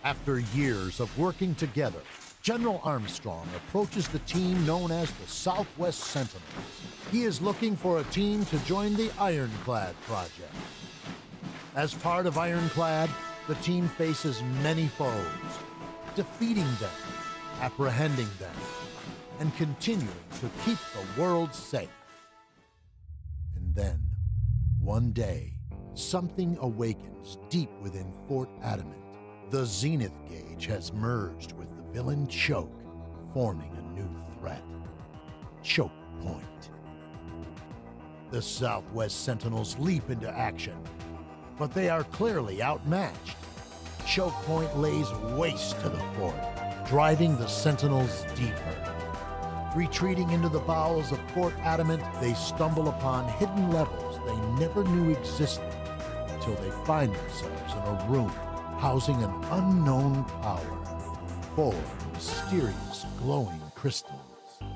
After years of working together, General Armstrong approaches the team known as the Southwest Sentinels. He is looking for a team to join the Ironclad project. As part of Ironclad, the team faces many foes, defeating them, apprehending them, and continuing to keep the world safe. And then, one day, something awakens deep within Fort Adamant. The Zenith Gauge has merged with the villain Choke, forming a new threat. Chokepoint. The Southwest Sentinels leap into action, but they are clearly outmatched. Chokepoint lays waste to the fort, driving the Sentinels deeper. Retreating into the bowels of Fort Adamant, they stumble upon hidden levels they never knew existed until they find themselves in a room housing an unknown power. 4 mysterious glowing crystals.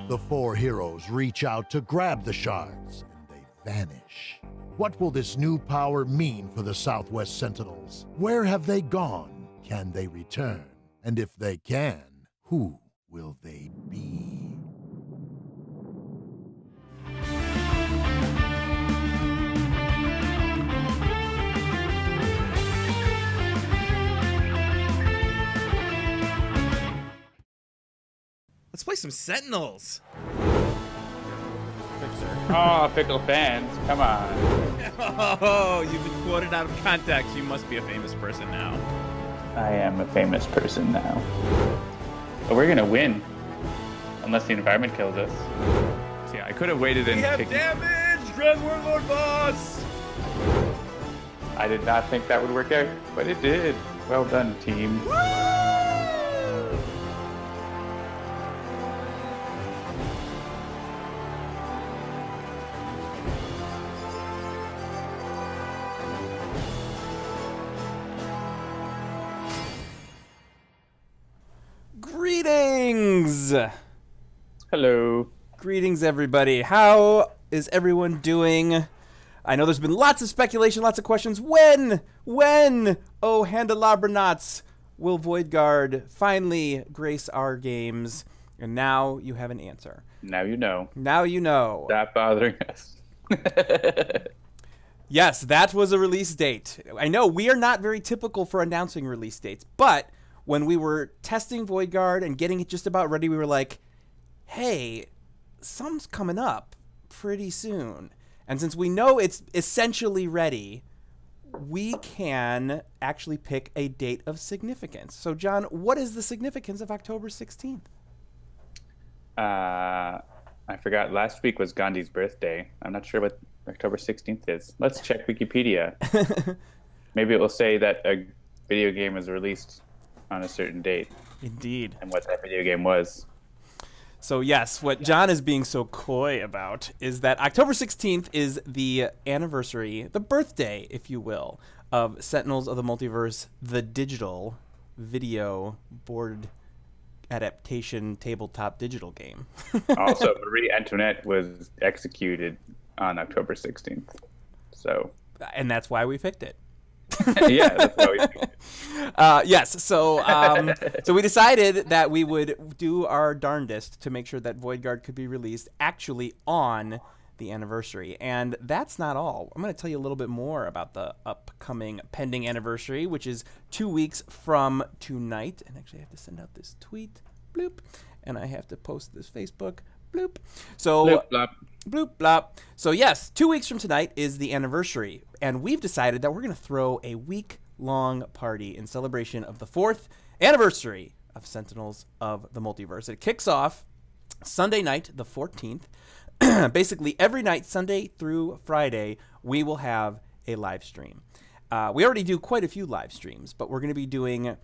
The 4 heroes reach out to grab the shards, and they vanish. What will this new power mean for the Southwest Sentinels? Where have they gone? Can they return? And if they can, who will they be? Let's play some Sentinels. Oh, fickle fans, come on. Oh, you've been quoted out of context. You must be a famous person now. I am a famous person now. But we're gonna win. Unless the environment kills us. So yeah, I could have waited and We have damage! Grand Warlord boss! I did not think that would work out, but it did. Well done, team. Woo! Greetings! Hello. Greetings, everybody. How is everyone doing? I know there's been lots of speculation, lots of questions. When, oh Handelabra knots, will Voidguard finally grace our games? And now you have an answer. Now you know. Now you know. Stop bothering us. Yes, that was a release date. I know we are not very typical for announcing release dates, but when we were testing Voidguard and getting it just about ready, we were like, hey, something's coming up pretty soon. And since we know it's essentially ready, we can actually pick a date of significance. So, John, what is the significance of October 16th? I forgot. Last week was Gandhi's birthday. I'm not sure what October 16th is. Let's check Wikipedia. Maybe it will say that a video game was released on a certain date. Indeed. And what that video game was. So yes, what John is being so coy about is that October 16th is the anniversary, the birthday, if you will, of Sentinels of the Multiverse, the digital video board adaptation tabletop digital game. Also, Marie Antoinette was executed on October 16th. So. And that's why we picked it. Yeah, that's why we picked it. Yes, so we decided that we would do our darndest to make sure that Voidguard could be released actually on the anniversary. And that's not all. I'm going to tell you a little bit more about the upcoming pending anniversary, which is 2 weeks from tonight. And actually, I have to send out this tweet, bloop, and I have to post this Facebook, bloop. So, bloop, blop. Bloop, blop. So yes, 2 weeks from tonight is the anniversary. And we've decided that we're going to throw a week-long party in celebration of the 4th anniversary of Sentinels of the Multiverse. It kicks off Sunday night, the 14th. Basically, every night, Sunday through Friday, we will have a live stream. We already do quite a few live streams, but we're going to be doing,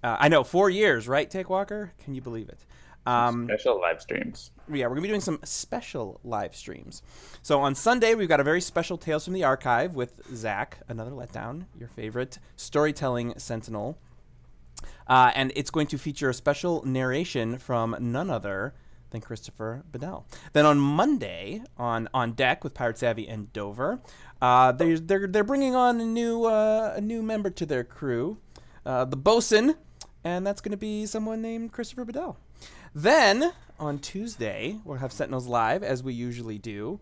I know, 4 years, right, Take Walker? Can you believe it? Special live streams. Yeah, we're going to be doing some special live streams. So on Sunday, we've got a very special Tales from the Archive with Zach, another letdown, your favorite storytelling sentinel. And it's going to feature a special narration from none other than Christopher Bedell. Then on Monday, on deck with Pirate Savvy and Dover, they're bringing on a new member to their crew, the bosun, and that's going to be someone named Christopher Bedell. Then, on Tuesday, we'll have Sentinels Live, as we usually do,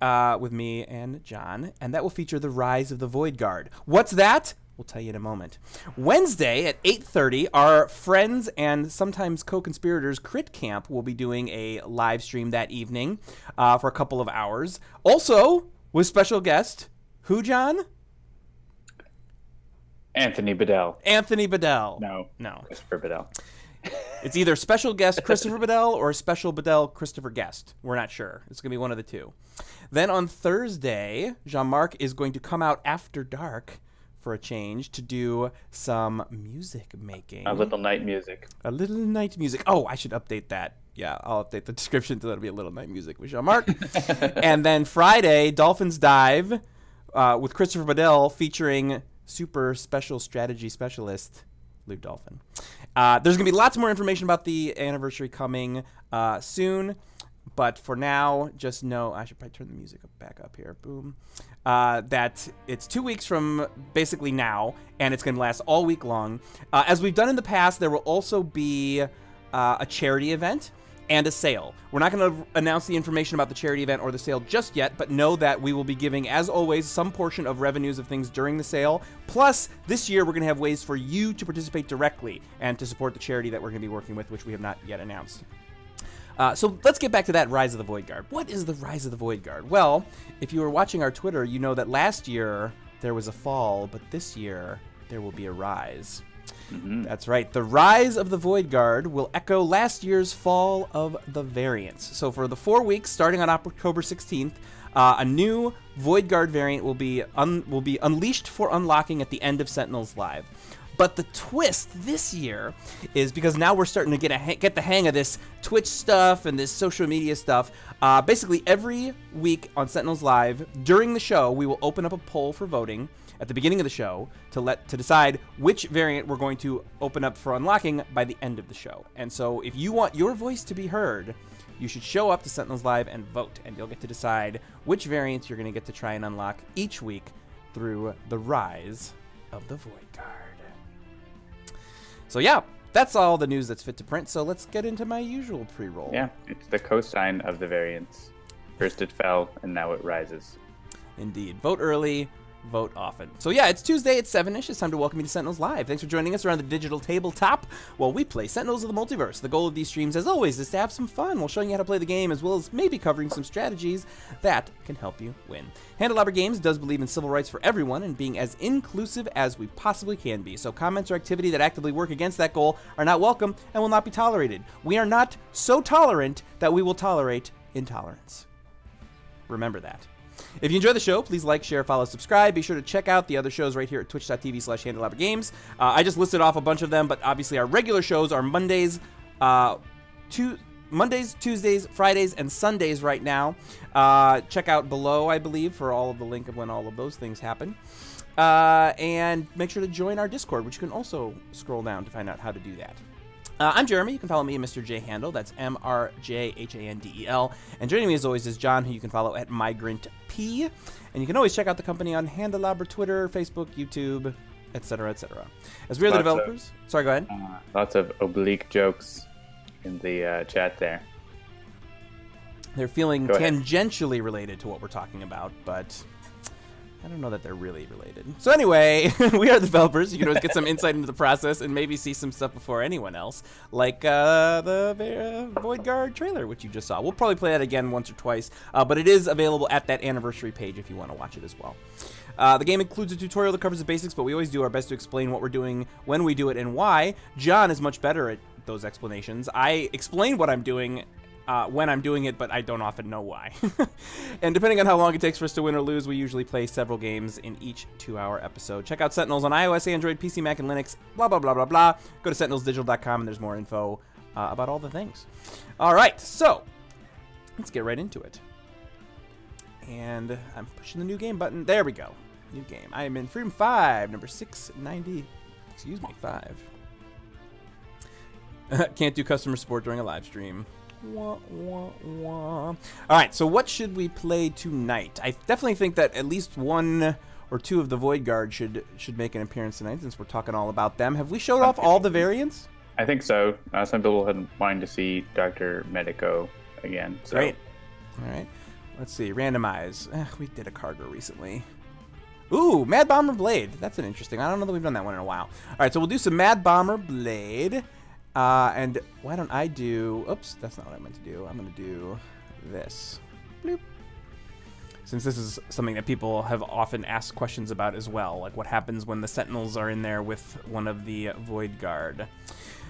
with me and John, and that will feature the Rise of the Void Guard. What's that? We'll tell you in a moment. Wednesday at 8:30, our friends and sometimes co-conspirators Crit Camp will be doing a live stream that evening for a couple of hours. Also, with special guest, who, John? Anthony Bedell. Anthony Bedell. No. Christopher Bedell. It's either special guest Christopher Bedell or special Bedell Christopher guest. We're not sure. It's going to be one of the two. Then on Thursday, Jean-Marc is going to come out after dark for a change to do some music making. A little night music. A little night music. Oh, I should update that. Yeah, I'll update the description so that'll be a little night music with Jean-Marc. And then Friday, Dolphins Dive with Christopher Bedell featuring super special strategy specialist Lou Dolphin. There's going to be lots more information about the anniversary coming soon. But for now, just know, I should probably turn the music back up here. Boom. That it's 2 weeks from basically now, and it's going to last all week long. As we've done in the past, there will also be a charity event and a sale. We're not going to announce the information about the charity event or the sale just yet, but know that we will be giving, as always, some portion of revenues of things during the sale. Plus, this year, we're going to have ways for you to participate directly and to support the charity that we're going to be working with, which we have not yet announced. So let's get back to that Rise of the Void Guard. What is the Rise of the Void Guard? Well, if you were watching our Twitter, you know that last year there was a fall, but this year there will be a rise. Mm-hmm. That's right. The Rise of the Void Guard will echo last year's Fall of the Variants. So for the 4 weeks, starting on October 16th, a new Void Guard variant will be unleashed for unlocking at the end of Sentinels Live. But the twist this year is because now we're starting to get the hang of this Twitch stuff and this social media stuff. Basically, every week on Sentinels Live, during the show, we will open up a poll for voting at the beginning of the show to decide which variant we're going to open up for unlocking by the end of the show. And so if you want your voice to be heard, you should show up to Sentinels Live and vote, and you'll get to decide which variants you're going to get to try and unlock each week through the Rise of the Void Guard. So yeah, that's all the news that's fit to print. So let's get into my usual pre-roll. Yeah, it's the cosine of the variants. First it fell, and now it rises. Indeed. Vote early, vote often. So yeah, it's Tuesday at 7-ish. It's time to welcome you to Sentinels Live. Thanks for joining us around the digital tabletop while we play Sentinels of the Multiverse. The goal of these streams, as always, is to have some fun while showing you how to play the game, as well as maybe covering some strategies that can help you win. Handelabra Games does believe in civil rights for everyone and being as inclusive as we possibly can be. So comments or activity that actively work against that goal are not welcome and will not be tolerated. We are not so tolerant that we will tolerate intolerance. Remember that. If you enjoy the show, please like, share, follow, subscribe. Be sure to check out the other shows right here at twitch.tv/HandelabreGames. I just listed off a bunch of them, but obviously our regular shows are Mondays, Tuesdays, Fridays, and Sundays right now. Check out below, I believe, for all of the link of when all of those things happen. And make sure to join our Discord, which you can also scroll down to find out how to do that. I'm Jeremy. You can follow me at Mr. J Handel. That's MRJHANDEL. And joining me as always is John, who you can follow at Migrant P. And you can always check out the company on Handelabra, Twitter, Facebook, YouTube, etc., etc. As we are the developers. Sorry, go ahead. Lots of oblique jokes in the chat there. They're feeling tangentially related to what we're talking about, but I don't know that they're really related. So anyway, we are the developers. You can always get some insight into the process and maybe see some stuff before anyone else, like the Void Guard trailer, which you just saw. We'll probably play that again once or twice, but it is available at that anniversary page if you want to watch it as well. The game includes a tutorial that covers the basics, but we always do our best to explain what we're doing, when we do it, and why. John is much better at those explanations. I explain what I'm doing when I'm doing it, but I don't often know why. And depending on how long it takes for us to win or lose, we usually play several games in each 2-hour episode. Check out Sentinels on iOS, Android, PC, Mac, and Linux, blah, blah, blah, blah, blah. Go to sentinelsdigital.com and there's more info about all the things. All right, so let's get right into it. And I'm pushing the new game button. There we go. New game. I am in Freedom 5, number 690. Excuse me, 5. Can't do customer support during a live stream. Wah, wah, wah. All right, so what should we play tonight? I definitely think that at least one or two of the Void Guard should make an appearance tonight, since we're talking all about them. Have we showed off all the variants? I think so. Some people had wanted to see Dr. Medico again. So. Great. All right. Let's see. Randomize. We did a Cargo recently. Ooh, Mad Bomber Blade. That's an interesting. I don't know that we've done that one in a while. All right, so we'll do some Mad Bomber Blade. And why don't I do... Oops, that's not what I meant to do. I'm going to do this. Bloop. Since this is something that people have often asked questions about as well. Like what happens when the Sentinels are in there with one of the Void Guard.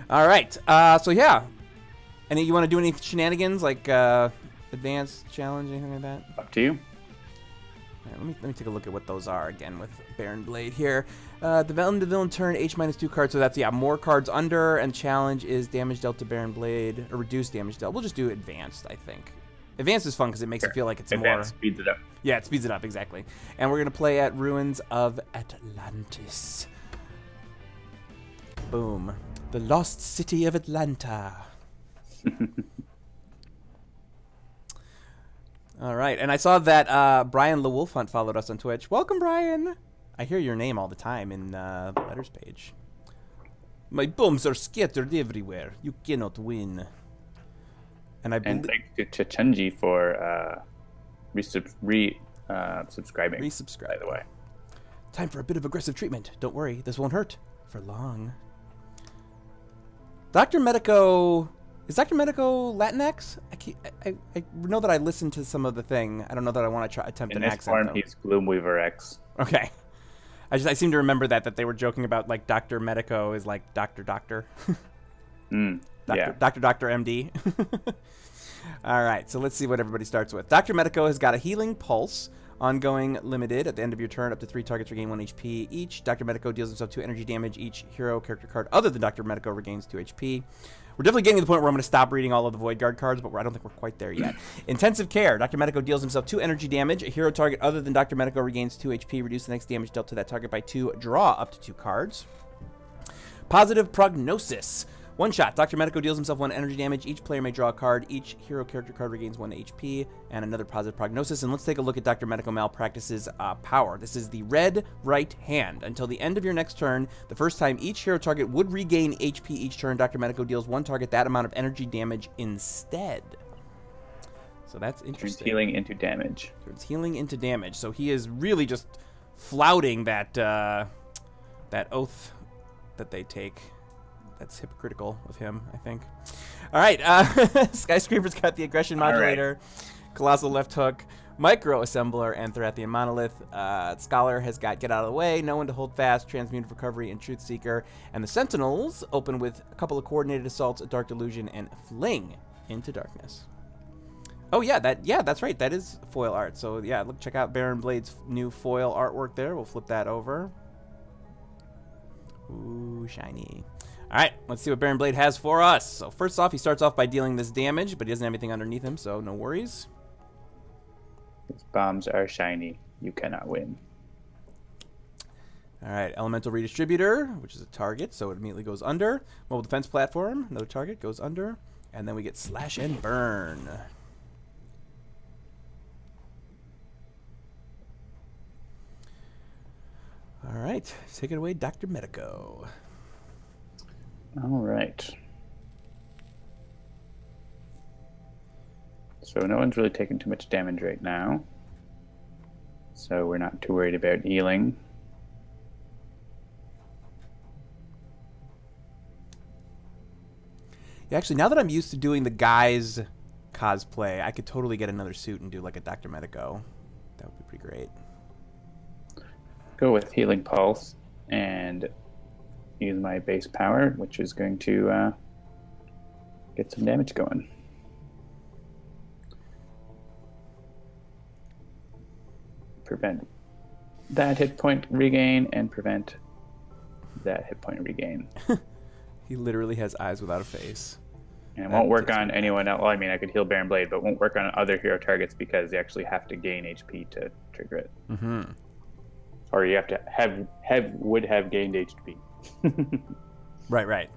All right. So, yeah. You want to do any shenanigans like advanced challenge, anything like that? Up to you. Right, let me take a look at what those are again with Baron Blade here. The villain turn H-2 cards, so that's more cards under, and challenge is damage dealt to Baron Blade, or reduced damage dealt. We'll just do advanced, I think. Advanced is fun because it makes it feel like it's advanced more... speeds it up. Yeah, it speeds it up, exactly. And we're going to play at Ruins of Atlantis. Boom. The lost city of Atlanta. All right, and I saw that Brian LeWolfhunt followed us on Twitch. Welcome, Brian. I hear your name all the time in the letters page. My bombs are scattered everywhere. You cannot win. And thanks to Chachenji for subscribing. Resubscribe. By the way. Time for a bit of aggressive treatment. Don't worry, this won't hurt for long. Dr. Medico... Is Dr. Medico Latinx? I know that I listened to some of the thing. I don't know that I want to attempt an accent. In this form, he's Gloomweaver X. Okay. I seem to remember that they were joking about like Dr. Medico is like Doctor. Yeah. Dr. MD. All right, so let's see what everybody starts with. Dr. Medico has got a healing pulse, ongoing limited. At the end of your turn, up to 3 targets regain 1 HP each. Dr. Medico deals himself 2 energy damage. Each hero character card other than Dr. Medico regains 2 HP. We're definitely getting to the point where I'm going to stop reading all of the Void Guard cards, but I don't think we're quite there yet. Intensive Care. Dr. Medico deals himself 2 energy damage. A hero target other than Dr. Medico regains 2 HP. Reduce the next damage dealt to that target by 2. Draw up to 2 cards. Positive Prognosis. One shot. Dr. Medico deals himself 1 energy damage. Each player may draw a card. Each hero character card regains 1 HP. And another Positive Prognosis. And let's take a look at Dr. Medico Malpractice's power. This is the red right hand. Until the end of your next turn, the first time each hero target would regain HP each turn, Dr. Medico deals 1 target that amount of energy damage instead. So that's interesting. Turns healing into damage. Turns healing into damage. So he is really just flouting that, that oath that they take. That's hypocritical of him, I think. All right, Skyscraper's got the aggression modulator, Colossal Left Hook, Micro Assembler, and Thorathian Monolith. Scholar has got Get Out of the Way, No One to Hold Fast, Transmuted Recovery, and Truth Seeker. And the Sentinels open with a couple of coordinated assaults, Dark Delusion, and Fling into Darkness. Oh yeah, that's right. That is foil art. So yeah, look, check out Baron Blade's new foil artwork there. We'll flip that over. Ooh, shiny. All right, let's see what Baron Blade has for us. So first off, he starts off by dealing this damage, but he doesn't have anything underneath him, so no worries. His bombs are shiny. You cannot win. All right, Elemental Redistributor, which is a target, so it immediately goes under. Mobile Defense Platform, another target, goes under. And then we get Slash and Burn. All right, take it away, Dr. Medico. All right. So no one's really taking too much damage right now. So we're not too worried about healing. Yeah, actually, now that I'm used to doing the guys cosplay, I could totally get another suit and do like a Dr. Medico. That would be pretty great. Go with Healing Pulse and use my base power, which is going to get some damage going. Prevent that hit point regain and prevent that hit point regain. He literally has eyes without a face. And it won't work on anyone else. Well, I mean, I could heal Baron Blade, but it won't work on other hero targets because they actually have to gain HP to trigger it. Mm-hmm. Or you have to would have gained HP. Right.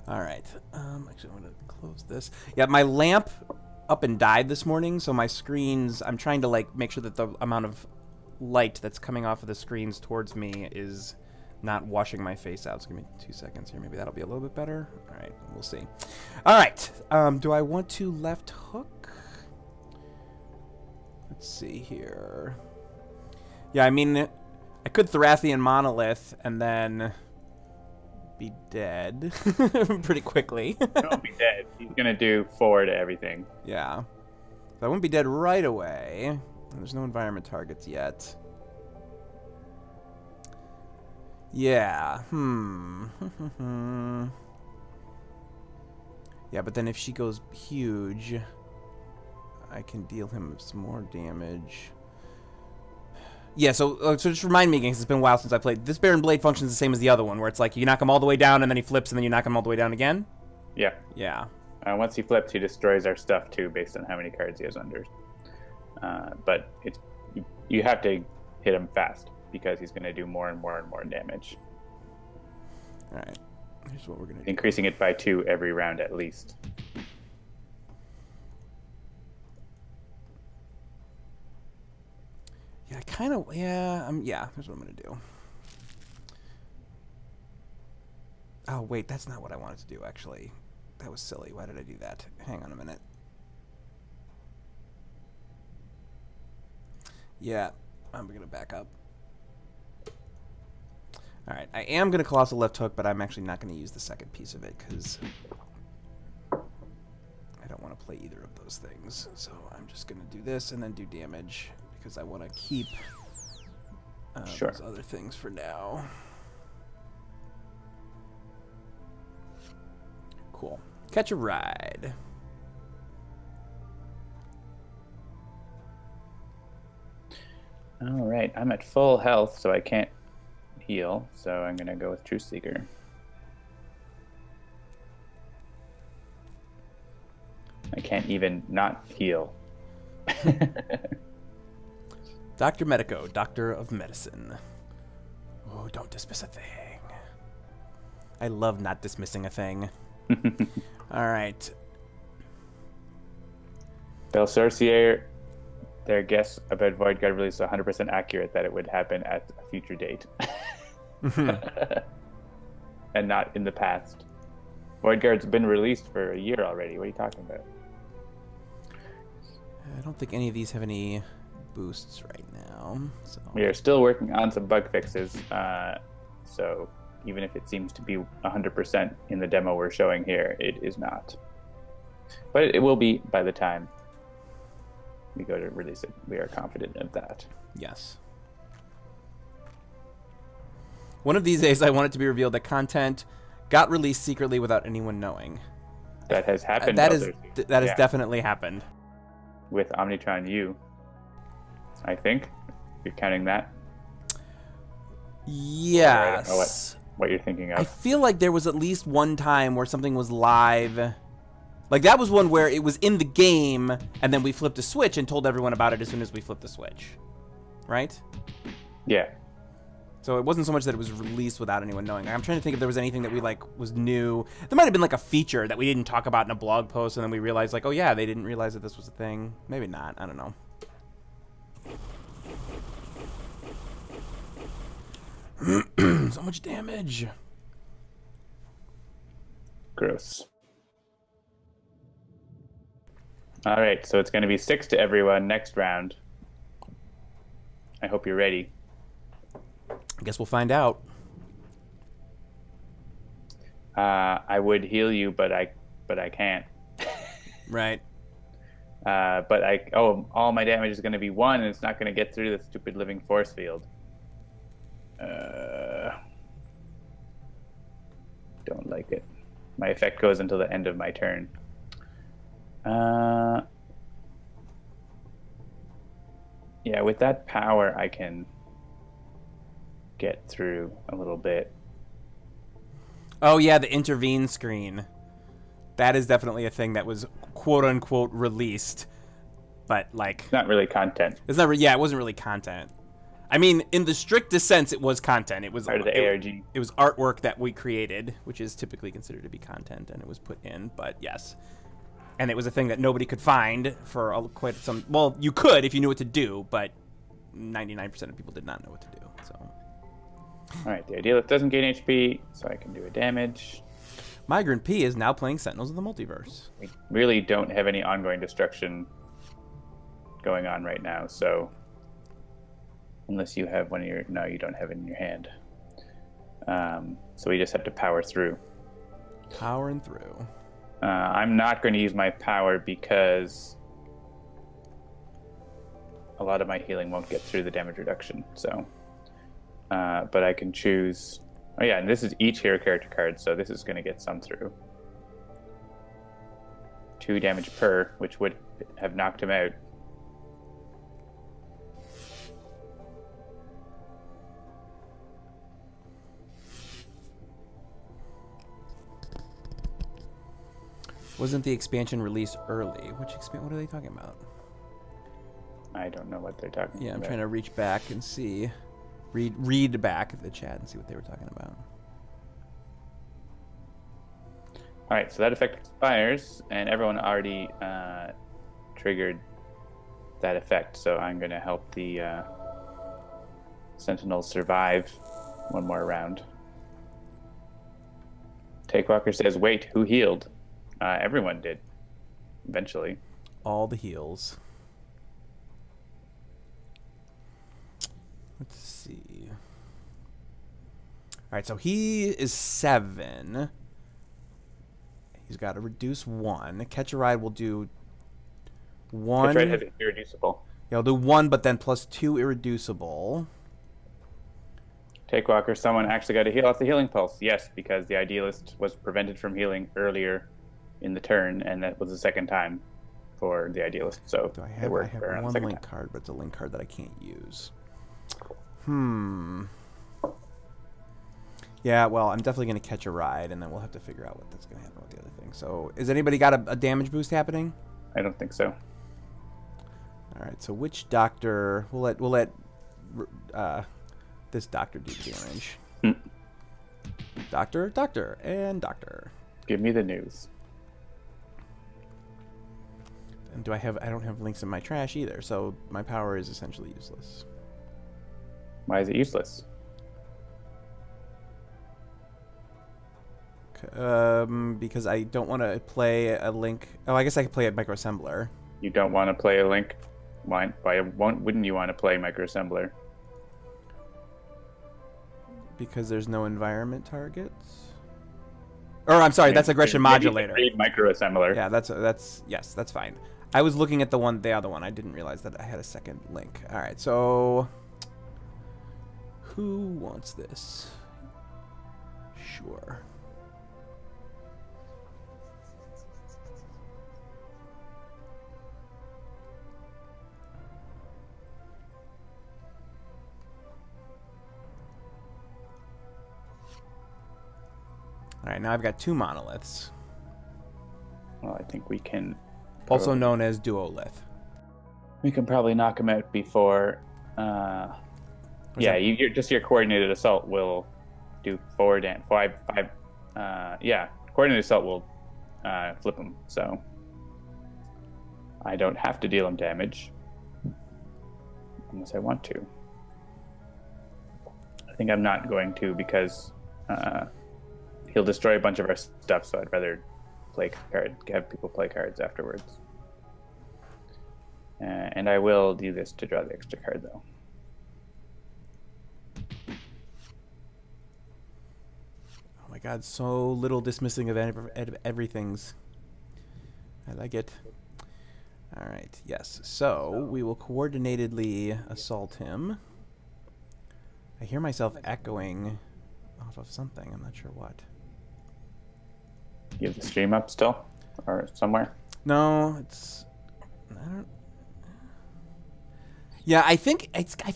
All right. Actually, I'm going to close this. Yeah, my lamp up and died this morning, so my screens, I'm trying to like make sure that the amount of light that's coming off of the screens towards me is not washing my face out. So give me 2 seconds here. Maybe that'll be a little bit better. All right, we'll see. All right. Do I want to left hook? Let's see here. Yeah, I mean, I could Thorathian Monolith and then be dead pretty quickly. He won't be dead. He's going to do 4 to everything. Yeah. So I wouldn't be dead right away. There's no environment targets yet. Yeah. Yeah, but then if she goes huge, I can deal him some more damage. Yeah, so just remind me again, 'cause it's been a while since I played. This Baron Blade functions the same as the other one, where it's like you knock him all the way down, and then he flips, and then you knock him all the way down again? Yeah. Yeah. Once he flips, he destroys our stuff, too, based on how many cards he has under. But it's you have to hit him fast, because he's going to do more and more and more damage. All right. Here's what we're going to do. Increasing it by 2 every round at least. Yeah, kind of. Yeah, yeah. Here's what I'm gonna do. Oh wait, that's not what I wanted to do. Actually, that was silly. Why did I do that? Hang on a minute. Yeah, I'm gonna back up. All right, I am gonna Colossal Left Hook, but I'm actually not gonna use the second piece of it because I don't want to play either of those things. So I'm just gonna do this and then do damage, because I want to keep sure. those other things for now. Cool. Catch a ride. All right, I'm at full health, so I can't heal, so I'm going to go with Truth Seeker. I can't even not heal. Dr. Medico, Doctor of Medicine. Oh, don't dismiss a thing. I love not dismissing a thing. All right. Bel Sorcier, their guess about Void Guard release is 100% accurate that it would happen at a future date. And not in the past. Void Guard's been released for a year already. What are you talking about? I don't think any of these have any boosts right now. So. We are still working on some bug fixes, so even if it seems to be 100% in the demo we're showing here, it is not. But it will be by the time we go to release it. We are confident of that. Yes. One of these days, I want it to be revealed that content got released secretly without anyone knowing. That has happened. That has definitely happened. With Omnitron-U, I think. You're counting that? Yes. I don't know what you're thinking of. I feel like there was at least one time where something was live. Like, that was one where it was in the game, and then we flipped a switch and told everyone about it as soon as we flipped the switch. Right? Yeah. So it wasn't so much that it was released without anyone knowing. I'm trying to think if there was anything that we, like, was new. There might have been, like, a feature that we didn't talk about in a blog post, and then we realized, like, oh, yeah, they didn't realize that this was a thing. Maybe not. I don't know. So much damage. Gross. All right, so it's going to be 6 to everyone next round. I hope you're ready. I guess we'll find out. I would heal you, but I can't. Right. But all my damage is going to be 1, and it's not going to get through the stupid living force field. Don't like it. My effect goes until the end of my turn. Yeah, with that power, I can get through a little bit. Oh, yeah, the intervene screen. That is definitely a thing that was quote-unquote released. But, like... It's not really content. It's not. Yeah, it wasn't really content. I mean, in the strictest sense, it was content. It was part of the ARG. It was artwork that we created, which is typically considered to be content, and it was put in. But yes, and it was a thing that nobody could find for quite some. Well, you could if you knew what to do, but 99% of people did not know what to do. So, all right, the Idealist doesn't gain HP, so I can do a damage. Migrant P is now playing Sentinels of the Multiverse. We really don't have any ongoing destruction going on right now, so unless you have one of your... No, you don't have it in your hand. So we just have to power through. Powering through. I'm not going to use my power because a lot of my healing won't get through the damage reduction. So, but I can choose... Oh yeah, and this is each hero character card, so this is going to get some through. 2 damage per, which would have knocked him out. Wasn't the expansion released early? Which what are they talking about? I don't know what they're talking about. Yeah, I'm trying to reach back and see. Read back the chat and see what they were talking about. All right, so that effect expires, and everyone already triggered that effect. So I'm going to help the Sentinels survive one more round. Takewalker says, "Wait, who healed?" Everyone did, eventually. All the heals. Let's see. All right, so he is 7. He's got to reduce 1. Catch a Ride will do 1. Catch a Ride has irreducible. Yeah, I'll do 1, but then plus 2 irreducible. Takewalker, someone actually got to heal off the healing pulse. Yes, because the Idealist was prevented from healing earlier in the turn, and that was the second time for the Idealist. So I have one link card, but it's a link card that I can't use. Yeah, well, I'm definitely going to Catch a Ride, and then we'll have to figure out what that's going to happen with the other thing. So, has anybody got a damage boost happening? I don't think so. All right, so which doctor... We'll let this doctor do damage. Doctor, and doctor. Give me the news. And I don't have links in my trash either, so my power is essentially useless. Why is it useless? Because I don't want to play a link. Oh, I guess I could play a microassembler. You don't want to play a link? Why wouldn't you want to play microassembler? Because there's no environment targets. Or I'm sorry, that's aggression modulator. Microassembler. Yeah, that's fine. I was looking at the other one. I didn't realize that I had a second link. All right, so who wants this? Sure. All right, now I've got 2 monoliths. Well, I think we can... Also known as duolith. We can probably knock him out before... your coordinated assault will do 4 damage. 5... coordinated assault will flip him, so... I don't have to deal him damage. Unless I want to. I think I'm not going to because... he'll destroy a bunch of our stuff, so I'd rather have people play cards afterwards. And I will do this to draw the extra card, though. Oh my god, so little dismissing of everything's. I like it. Alright, yes. So, we will coordinatedly assault him. I hear myself echoing off of something. I'm not sure what. You have the stream up still? Or somewhere? No, it's... I don't... Yeah, I feel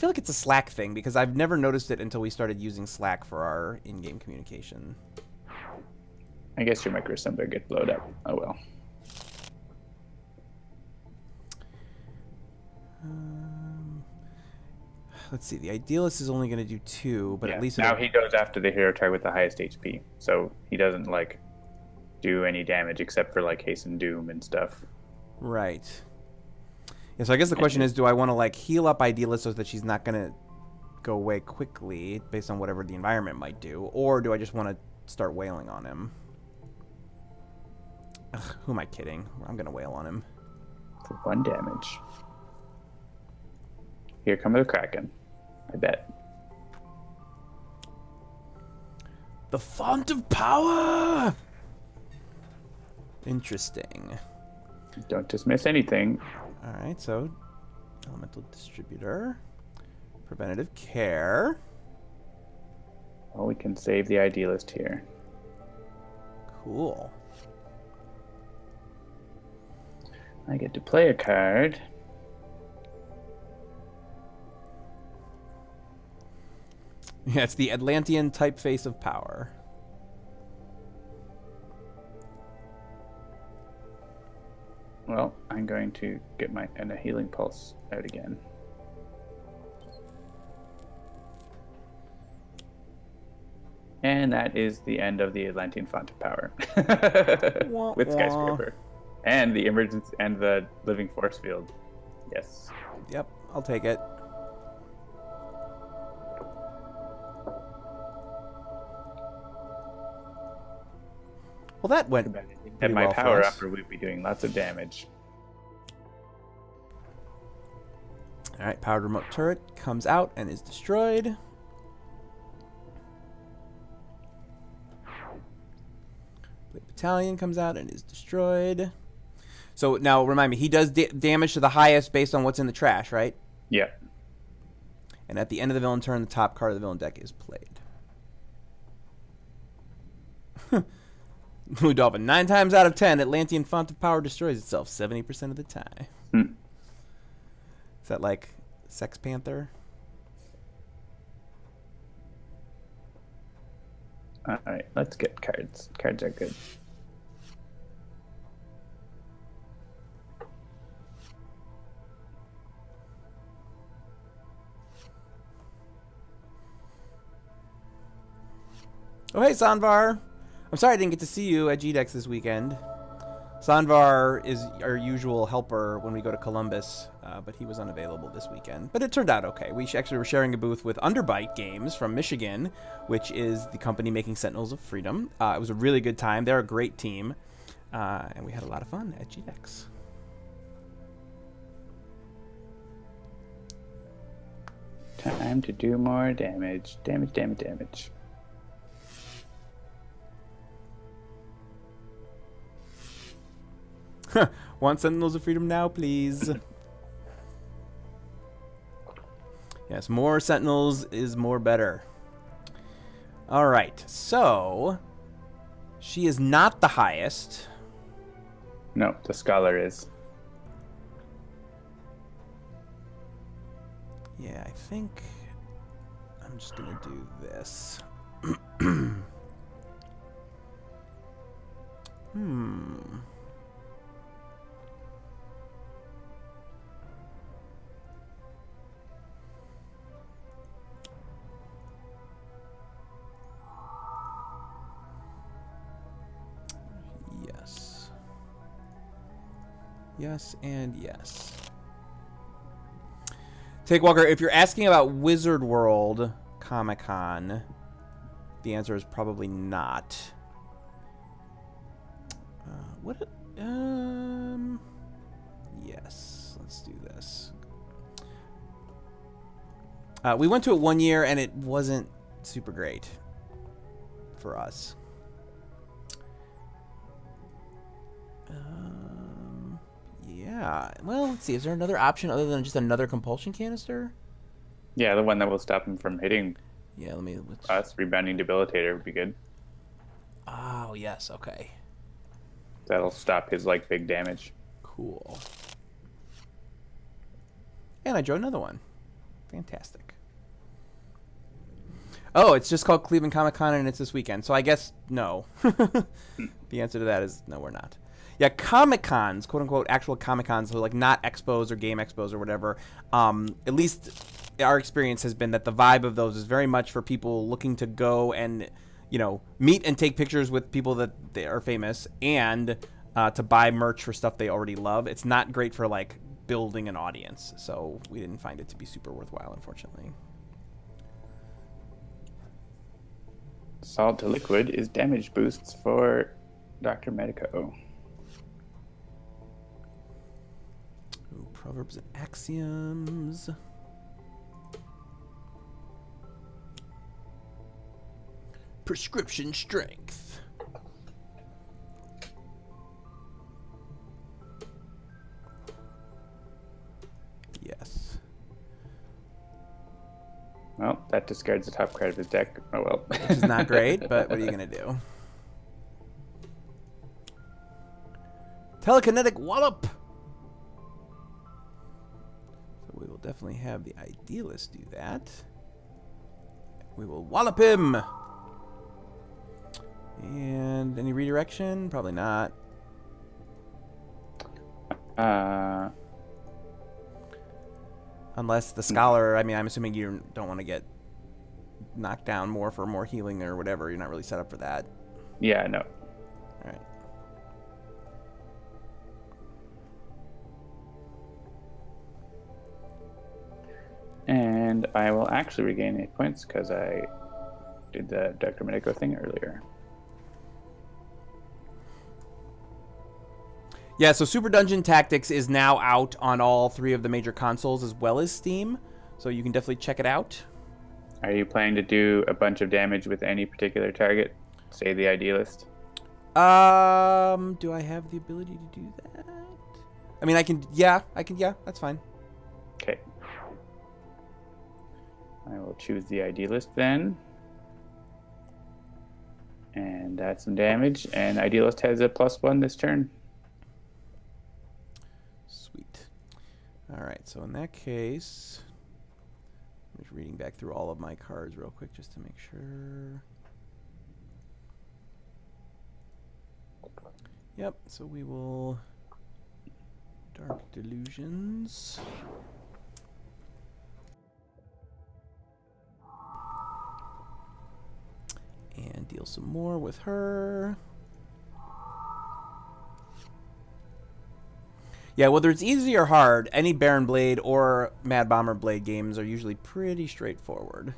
like it's a Slack thing, because I've never noticed it until we started using Slack for our in-game communication. I guess your microassembler get blowed up. Oh well. Let's see, the Idealist is only going to do 2, but at least... Now he goes after the hero target with the highest HP, so he doesn't, like, do any damage except for, like, Hasten Doom and stuff. Right. Yeah, so I guess the question is, do I want to like heal up Idealist so that she's not going to go away quickly based on whatever the environment might do, or do I just want to start wailing on him? Ugh, who am I kidding? I'm going to wail on him. For 1 damage. Here come the Kraken. I bet. The font of power! Interesting. Don't dismiss anything. Alright, so elemental distributor. Preventative care. Well, we can save the Idealist here. Cool. I get to play a card. Yeah, it's the Atlantean typeface of power. Well, I'm going to get a healing pulse out again. And that is the end of the Atlantean font of power. With skyscraper. And the emergence and the living force field. Yes. Yep, I'll take it. Well, that went At my well power for us. upper, we'd be doing lots of damage. All right, powered remote turret comes out and is destroyed. Blade battalion comes out and is destroyed. So now, remind me, he does damage to the highest based on what's in the trash, right? Yeah. And at the end of the villain turn, the top card of the villain deck is played. Blue Dolphin, 9 times out of 10, Atlantean font of power destroys itself 70% of the time. Is that like Sex Panther? Alright, let's get cards. Cards are good. Oh, hey, Sanvar. I'm sorry I didn't get to see you at GDEX this weekend. Sanvar is our usual helper when we go to Columbus, but he was unavailable this weekend. But it turned out okay. We actually were sharing a booth with Underbite Games from Michigan, which is the company making Sentinels of Freedom. It was a really good time. They're a great team, and we had a lot of fun at GDEX. Time to do more damage. Damage. Want Sentinels of Freedom now, please? Yes, more Sentinels is more better. All right, so she is not the highest. No, the Scholar is. Yeah, I think I'm just gonna do this. Yes. Yes and yes. Take Walker, if you're asking about Wizard World Comic-Con, the answer is probably not. Yes, let's do this. We went to it one year and it wasn't super great for us. Yeah. Well, let's see. Is there another option other than just another compulsion canister? Yeah, the one that will stop him from hitting Yeah, let me... us. Rebounding Debilitator would be good. Oh, yes. Okay. That'll stop his, like, big damage. Cool. And I drew another one. Fantastic. Oh, it's just called Cleveland Comic-Con and it's this weekend. So I guess no. The answer to that is no, we're not. Yeah, Comic-Cons, quote-unquote, actual Comic-Cons, so like not expos or game expos or whatever, at least our experience has been that the vibe of those is very much for people looking to go and, you know, meet and take pictures with people that they are famous and to buy merch for stuff they already love. It's not great for, like, building an audience, so we didn't find it to be super worthwhile, unfortunately. Solid to liquid is damage boosts for Dr. Medico. Ooh, proverbs and axioms. Prescription strength. Yes. Well, that discards the top card of his deck. Oh well. Which is not great, but what are you going to do? Telekinetic Wallop! So we will definitely have the Idealist do that. We will wallop him! And any redirection? Probably not. Unless the Scholar, I mean, I'm assuming you don't want to get knocked down more for more healing or whatever. You're not really set up for that. Yeah, no. All right. And I will actually regain 8 points because I did the Dr. Medico thing earlier. Yeah, so Super Dungeon Tactics is now out on all 3 of the major consoles as well as Steam, so you can definitely check it out. Are you planning to do a bunch of damage with any particular target? Say the Idealist? Do I have the ability to do that? I mean, I can, yeah, that's fine. Okay. I will choose the Idealist then. And that's some damage, and Idealist has a +1 this turn. Sweet. All right, so in that case, I'm just reading back through all of my cards real quick just to make sure. Yep, so we will Dark Delusions. And deal some more with her. Yeah, whether it's easy or hard, any Baron Blade or Mad Bomber Blade games are usually pretty straightforward.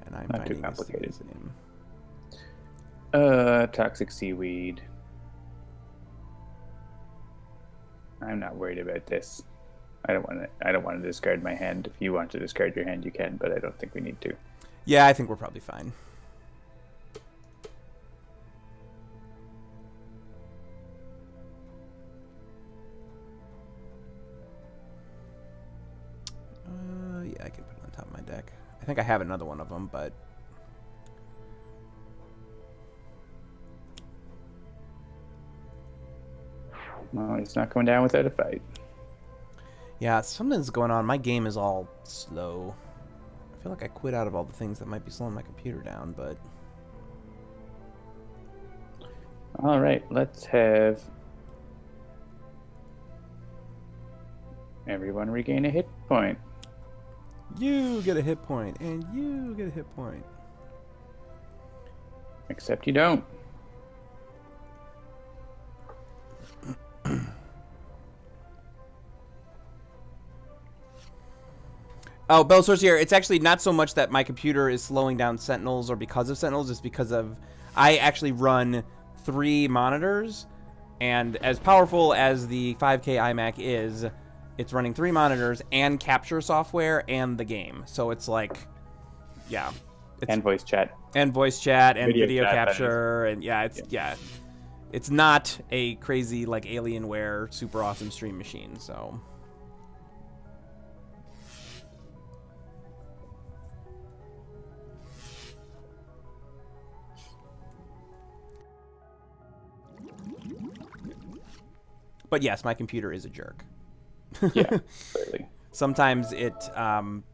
And I'm Not too finding complicated. this to be the same. Toxic Seaweed. I'm not worried about this. I don't want to discard my hand. If you want to discard your hand, you can, but I don't think we need to. Yeah, I think we're probably fine. Yeah, I can put it on top of my deck. I think I have another one of them, but Well, he's not going down without a fight. yeah, something's going on. My game is all slow. I feel like I quit out of all the things that might be slowing my computer down, but All right, let's have everyone regain a hit point. you get a hit point, and you get a hit point. Except you don't. Oh, Bell Sorcier, it's actually not so much that my computer is slowing down Sentinels or because of Sentinels, it's because of I actually run 3 monitors, and as powerful as the 5K iMac is, it's running 3 monitors and capture software and the game. So it's like, yeah. It's, And voice chat. and voice chat and video chat, that capture, and yeah, it's not a crazy like Alienware super awesome stream machine, so. But yes, my computer is a jerk. Yeah, clearly. Sometimes it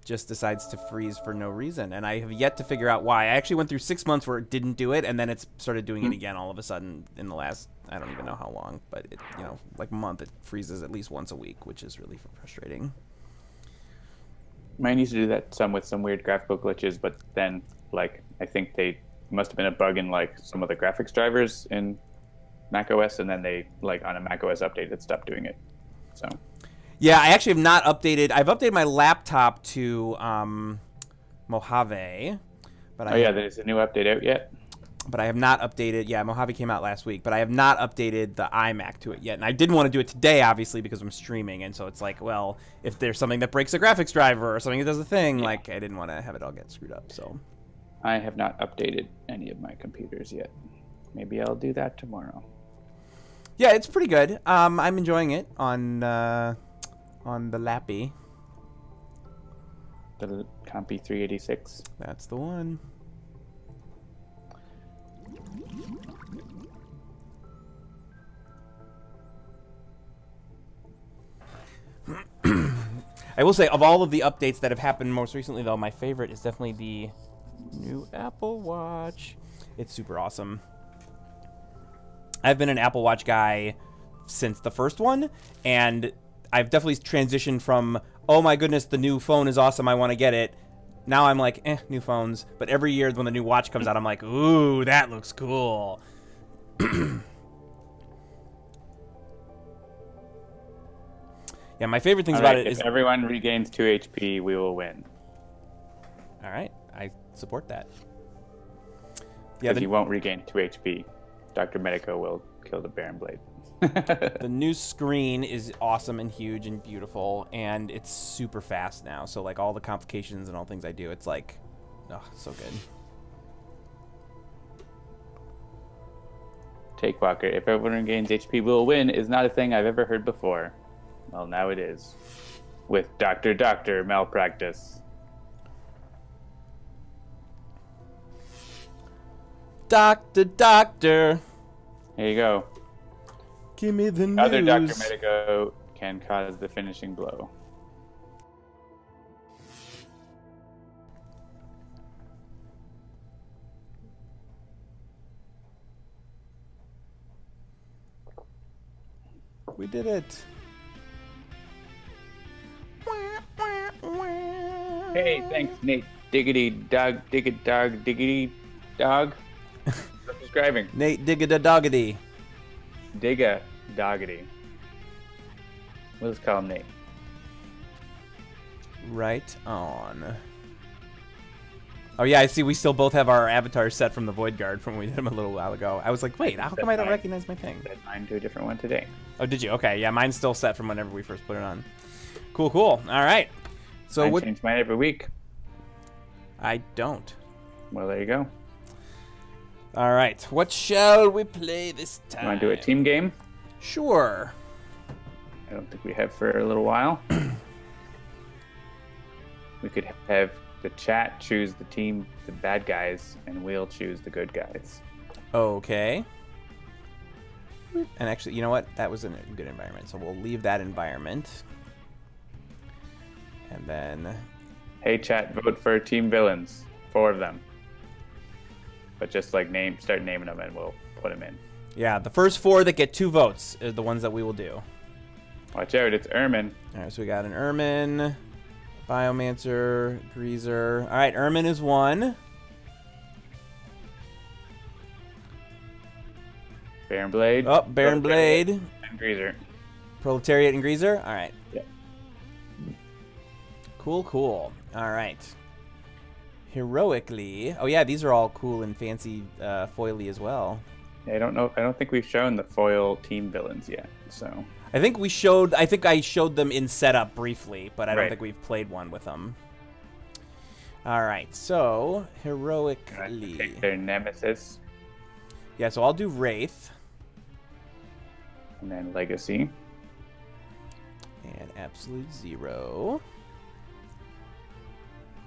just decides to freeze for no reason, and I have yet to figure out why. I actually went through 6 months where it didn't do it, and then it's started doing it again all of a sudden in the last, I don't even know how long, but it, you know, like a month, it freezes at least once a week, which is really frustrating. Mine used to do that some with some weird graphical glitches, but then, like, I think they must have been a bug in, like, some of the graphics drivers in macOS, and then they like on a macOS update it stopped doing it. So yeah, I actually have not updated. I've updated my laptop to Mojave, but there's a new update out yet. But I have not updated. Yeah, Mojave came out last week, but I have not updated the iMac to it yet. And I didn't want to do it today, obviously, because I'm streaming. And so it's like, well, if there's something that breaks a graphics driver or something that does a thing, like I didn't want to have it all get screwed up. So I have not updated any of my computers yet. Maybe I'll do that tomorrow. Yeah, it's pretty good. I'm enjoying it on the Lappy. The Compy 386. That's the one. I will say, of all of the updates that have happened most recently, though, my favorite is definitely the new Apple Watch. It's super awesome. I've been an Apple Watch guy since the first one, and I've definitely transitioned from, oh my goodness, the new phone is awesome, I want to get it. Now I'm like, new phones. But every year when the new watch comes out, I'm like, ooh, that looks cool. Yeah, my favorite things about it is... If everyone regains 2 HP, we will win. All right, I support that. Because you won't regain 2 HP. Dr. Medico will kill the Baron Blade. The new screen is awesome and huge and beautiful, and it's super fast now. So, like, all the complications and all things I do, it's like, oh, so good. Take Walker. If everyone regains HP, we'll win is not a thing I've ever heard before. Well, now it is. With Dr. Malpractice. Doctor. Here you go. Give me the news. Other Dr. Medico can cause the finishing blow. We did it. Hey, thanks, Nate. Diggity dog, diggity dog. For subscribing. Nate Digga-da-doggity. Digga doggity. We'll just call him Nate. Right on. Oh yeah, I see we still both have our avatars set from the Void Guard from when we did them a little while ago. I was like, wait, how come I don't recognize my thing? Set mine to a different one today. Oh, did you? Okay, yeah, mine's still set from whenever we first put it on. Cool. All right. So I change mine every week. I don't. Well, there you go. All right. What shall we play this time? You want to do a team game? Sure. I don't think we have for a little while. We could have the chat choose the team, the bad guys, and we'll choose the good guys. Okay. And actually, you know what? That was a good environment, so we'll leave that environment. And then... Hey, chat, vote for team villains. 4 of them. But just like start naming them and we'll put them in. Yeah, the first 4 that get 2 votes are the ones that we will do. Watch out, it's Ermine. All right, so we got an Ermine, Biomancer, Greazer. All right, Ermine is 1. Baron Blade. Oh, Baron Blade. And Greazer. Proletariat and Greazer. All right. Yep. Cool. All right. Heroically. Oh yeah, these are all cool and fancy foily as well. Yeah, I don't think we've shown the foil team villains yet. So I think I showed them in setup briefly, but I don't think we've played one with them. All right, so heroically. Take their nemesis. Yeah, so I'll do Wraith. And then Legacy. And Absolute Zero.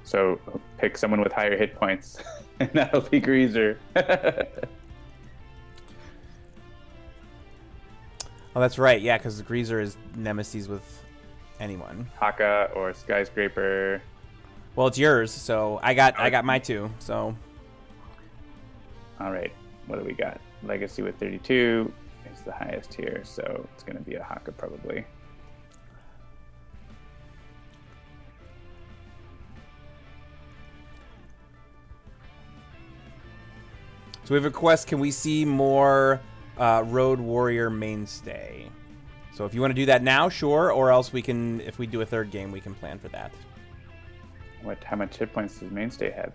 So pick someone with higher hit points, and that'll be Greazer. Oh, that's right. Yeah, because Greazer is nemesis with anyone. Haka or Skyscraper. Well, it's yours, so I got my 2. So. All right, what do we got? Legacy with 32 is the highest here, so it's going to be a Haka probably. So we have a request. Can we see more Road Warrior Mainstay. So if you want to do that now, sure, or else we can, if we do a third game, we can plan for that. How much hit points does Mainstay have?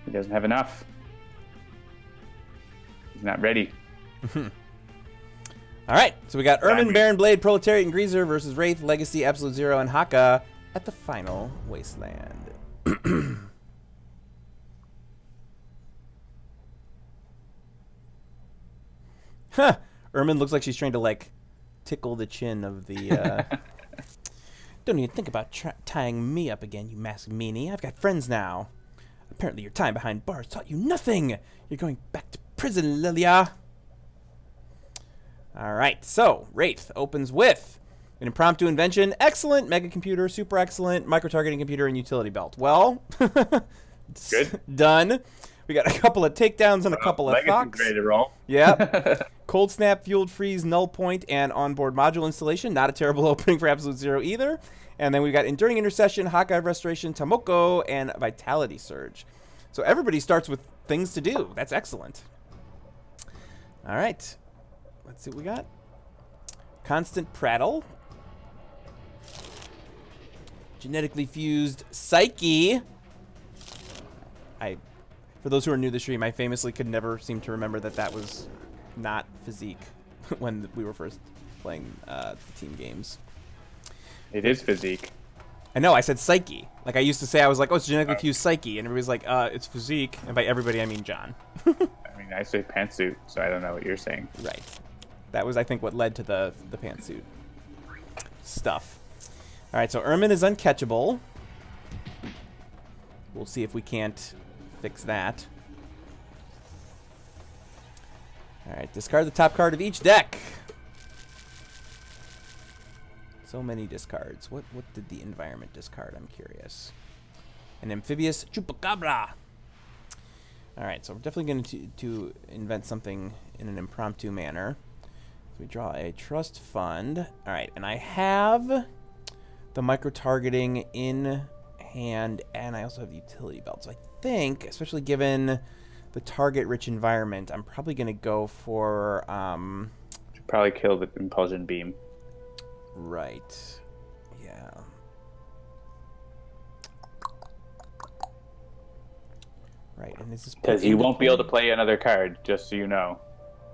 He doesn't have enough. He's not ready. All right, so we got Ermine, Baron Blade, Proletariat, and Greazer versus Wraith, Legacy, Absolute Zero, and Haka at the final Wasteland. Huh. Ermine looks like she's trying to, like, tickle the chin of the, Don't even think about tying me up again, you masked meanie. I've got friends now. Apparently your time behind bars taught you nothing. You're going back to prison, Lilia. Alright, so, Wraith opens with an impromptu invention, excellent, mega computer, super excellent, micro-targeting computer, and utility belt. Well, good. Done. We got a couple of takedowns and a couple of thocks. Ready to roll. Yeah. Cold Snap, Fueled Freeze, Null Point, and Onboard Module Installation. Not a terrible opening for Absolute Zero either. And then we've got Enduring Intercession, Haka Restoration, Tomoko, and Vitality Surge. So everybody starts with things to do. That's excellent. All right. Let's see what we got. Constant Prattle. Genetically Fused Psyche. For those who are new to the stream, I famously could never seem to remember that that was not physique when we were first playing the team games. It is physique. I know, I said psyche. Like I used to say, I was like, oh, it's genetically fused psyche. And everybody's like, it's physique. And by everybody, I mean John. I mean, I say pantsuit, so I don't know what you're saying. Right. That was, I think, what led to the pantsuit stuff. All right, so Ermine is uncatchable. We'll see if we can't fix that. All right, discard the top card of each deck. So many discards. What did the environment discard? I'm curious. An amphibious chupacabra. All right, so we're definitely going to invent something in an impromptu manner. So we draw a trust fund. All right, and I have the micro-targeting in hand, and I also have the utility belt. So I think, especially given the target-rich environment, I'm probably going to go for... Should probably kill the Impulsion Beam. Right. Yeah. Right, and this is... Because you won't be able to play another card, just so you know,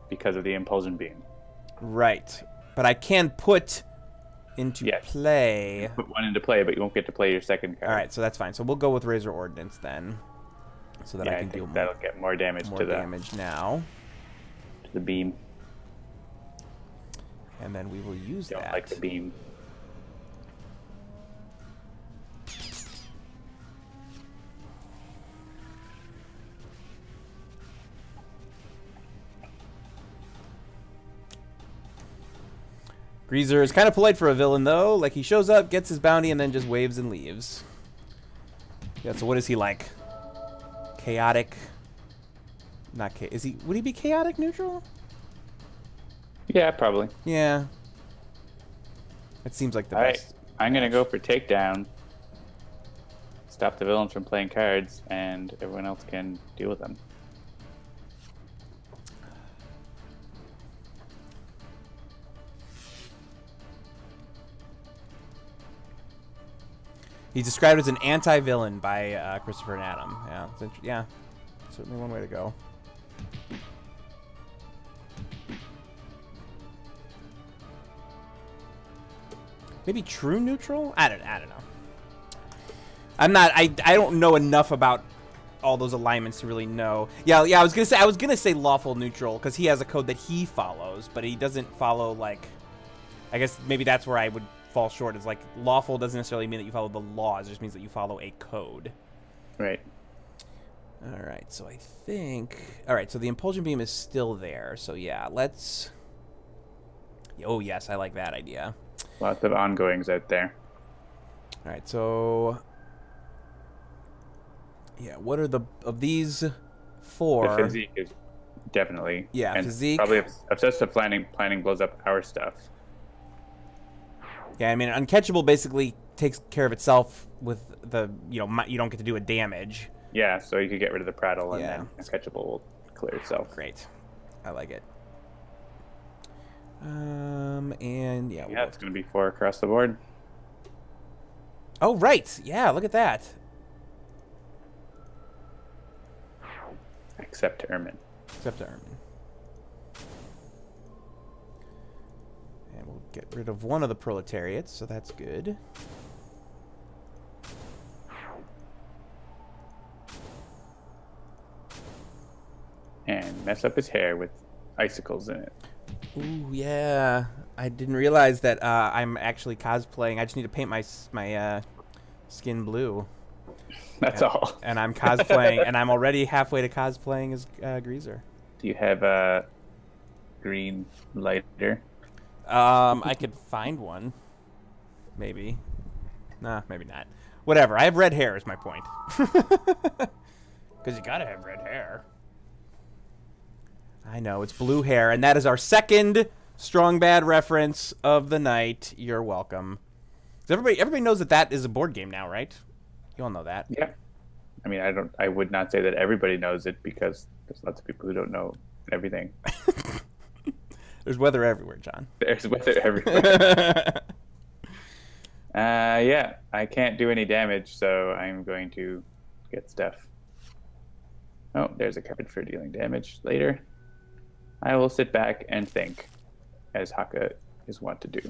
because of the Impulsion Beam. Right. But I can put into play... Put one into play, but you won't get to play your second card. Alright, so that's fine. So we'll go with Razor Ordnance then. So that I can deal that'll get more damage to now. To the beam. And then we will use Don't that. like the beam. Greazer is kind of polite for a villain, though. Like, he shows up, gets his bounty, and then just waves and leaves. Yeah, so what is he like? Chaotic? Not is he? Would he be chaotic neutral? Yeah, probably. Yeah. It seems like the best. I'm going to go for takedown. Stop the villains from playing cards, and everyone else can deal with them. He's described as an anti-villain by Christopher and Adam. Yeah, certainly one way to go. Maybe true neutral? I don't know. I'm not. I don't know enough about all those alignments to really know. Yeah. I was gonna say lawful neutral because he has a code that he follows, but he doesn't follow like. I guess maybe that's where I would fall short. Is like lawful doesn't necessarily mean that you follow the laws. It just means that you follow a code. Right. All right. So I think. All right. So the Impulsion Beam is still there. So yeah, let's. Oh yes, I like that idea. Lots of ongoings out there. All right. So. Yeah, what are of these four? The physique is definitely. Yeah, and physique. Probably obsessive planning blows up our stuff. Yeah, I mean, uncatchable basically takes care of itself with the, you don't get to do a damage. Yeah, so you could get rid of the prattle and Yeah. then Uncatchable will clear itself. Great. I like it. And yeah. Yeah, it's going to be 4 across the board. Oh, right. Yeah, look at that. Except Ermine. Except Ermine. And we'll get rid of one of the Proletariats, so that's good. And mess up his hair with icicles in it. Ooh, yeah. I didn't realize that I'm actually cosplaying. I just need to paint my skin blue. That's all. And I'm cosplaying, and I'm already halfway to cosplaying as Greazer. Do you have a green lighter? I could find one. Maybe. Nah, maybe not. Whatever. I have red hair is my point. Because you gotta have red hair. I know, it's blue hair, and that is our second Strong Bad reference of the night. You're welcome. Everybody knows that is a board game now, right? You all know that. Yeah. I mean, I would not say that everybody knows it because there's lots of people who don't know everything. There's weather everywhere, John. There's weather everywhere. Yeah, I can't do any damage, so I'm going to get stuff. Oh, there's a card for dealing damage later. I will sit back and think, as Haka is wont to do.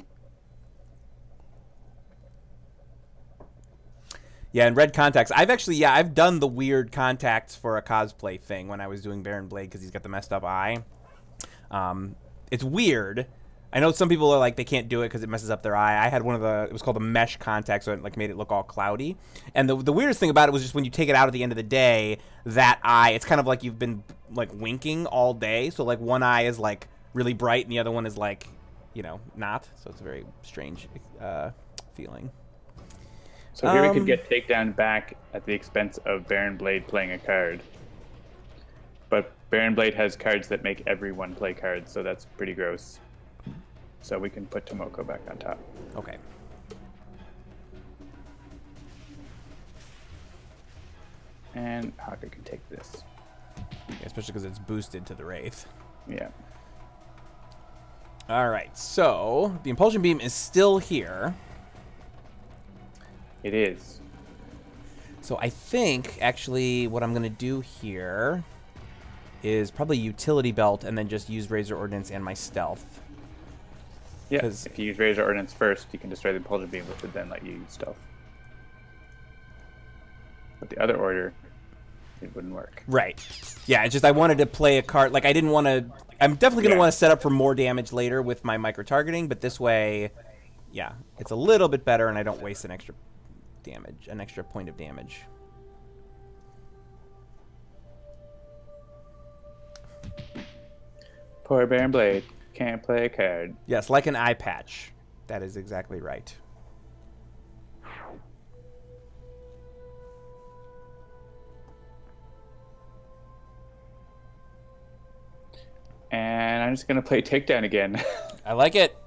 Yeah, and red contacts. I've done the weird contacts for a cosplay thing when I was doing Baron Blade because he's got the messed up eye. It's weird. I know some people are like they can't do it because it messes up their eye. I had it was called a mesh contact, so it like made it look all cloudy. And the weirdest thing about it was just when you take it out at the end of the day, that eye, it's kind of like you've been like winking all day. So like one eye is like really bright and the other one is like, you know, not. So it's a very strange feeling. So here we could get takedown back at the expense of Baron Blade playing a card. But Baron Blade has cards that make everyone play cards, so that's pretty gross. So we can put Tomoko back on top. Okay. And Haka can take this. Yeah, especially because it's boosted to the Wraith. Yeah. All right, so the Impulsion Beam is still here. It is. So I think, actually, what I'm going to do here is probably Utility Belt and then just use Razor Ordnance and my Stealth. Yeah, if you use Razor Ordnance first, you can destroy the Impulsion Beam, which would then let you use Stealth. But the other order, it wouldn't work. Right. Yeah, it's just I wanted to play a card. Like, I didn't want to... I'm definitely going to want to set up for more damage later with my micro-targeting, but this way, yeah, it's a little bit better and I don't waste an extra damage, an extra point of damage. Poor Baron Blade. Can't play a card. Yes, like an eye patch. That is exactly right. And I'm just going to play Takedown again. I like it.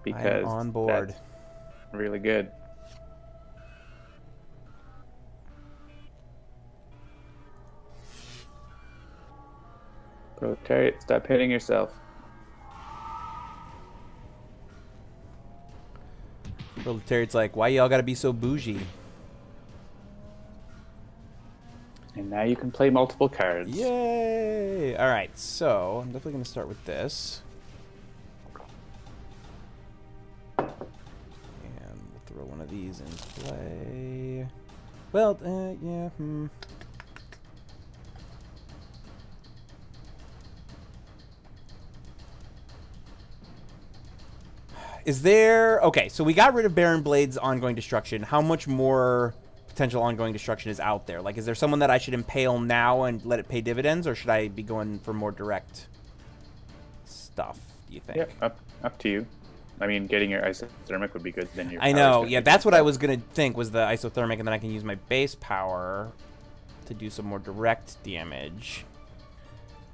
Because I'm on board. That's really good. Proletariat, stop hitting yourself. Proletariat's like, why y'all gotta be so bougie? And now you can play multiple cards. Yay! Alright, so I'm definitely gonna start with this. And we'll throw one of these in play. Well, yeah, Is there... Okay, so we got rid of Baron Blade's ongoing destruction. How much more potential ongoing destruction is out there? Like, is there someone that I should impale now and let it pay dividends, or should I be going for more direct stuff, do you think? Yeah, up to you. I mean, getting your isothermic would be good. Then your I know, yeah, that's what I was going to think, was the isothermic, and then I can use my base power to do some more direct damage.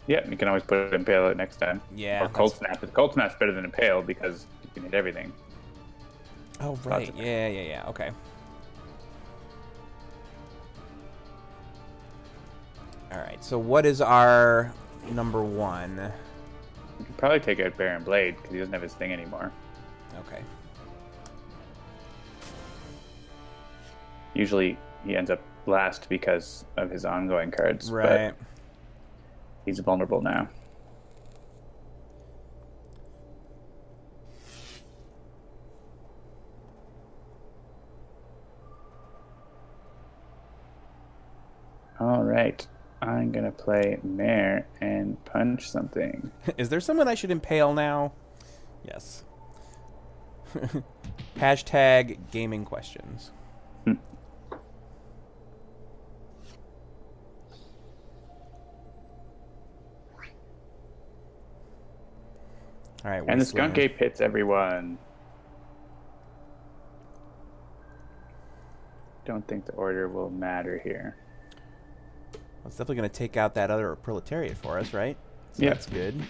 Yeah, you can always put Impale it next time. Yeah. Or Cold Snap. But Cold Snap's better than Impale because you can hit everything. Oh, right. Yeah, okay. right, so what is our number 1? You could probably take out Baron Blade because he doesn't have his thing anymore. Okay. Usually he ends up last because of his ongoing cards. Right. But he's vulnerable now. All right. I'm going to play Mare and punch something. Is there someone I should impale now? Yes. Hashtag gaming questions. All right, and the Wasteland. Skunk Ape hits everyone. Don't think the order will matter here. Well, it's definitely going to take out that other Proletariat for us, right? So yeah. That's good.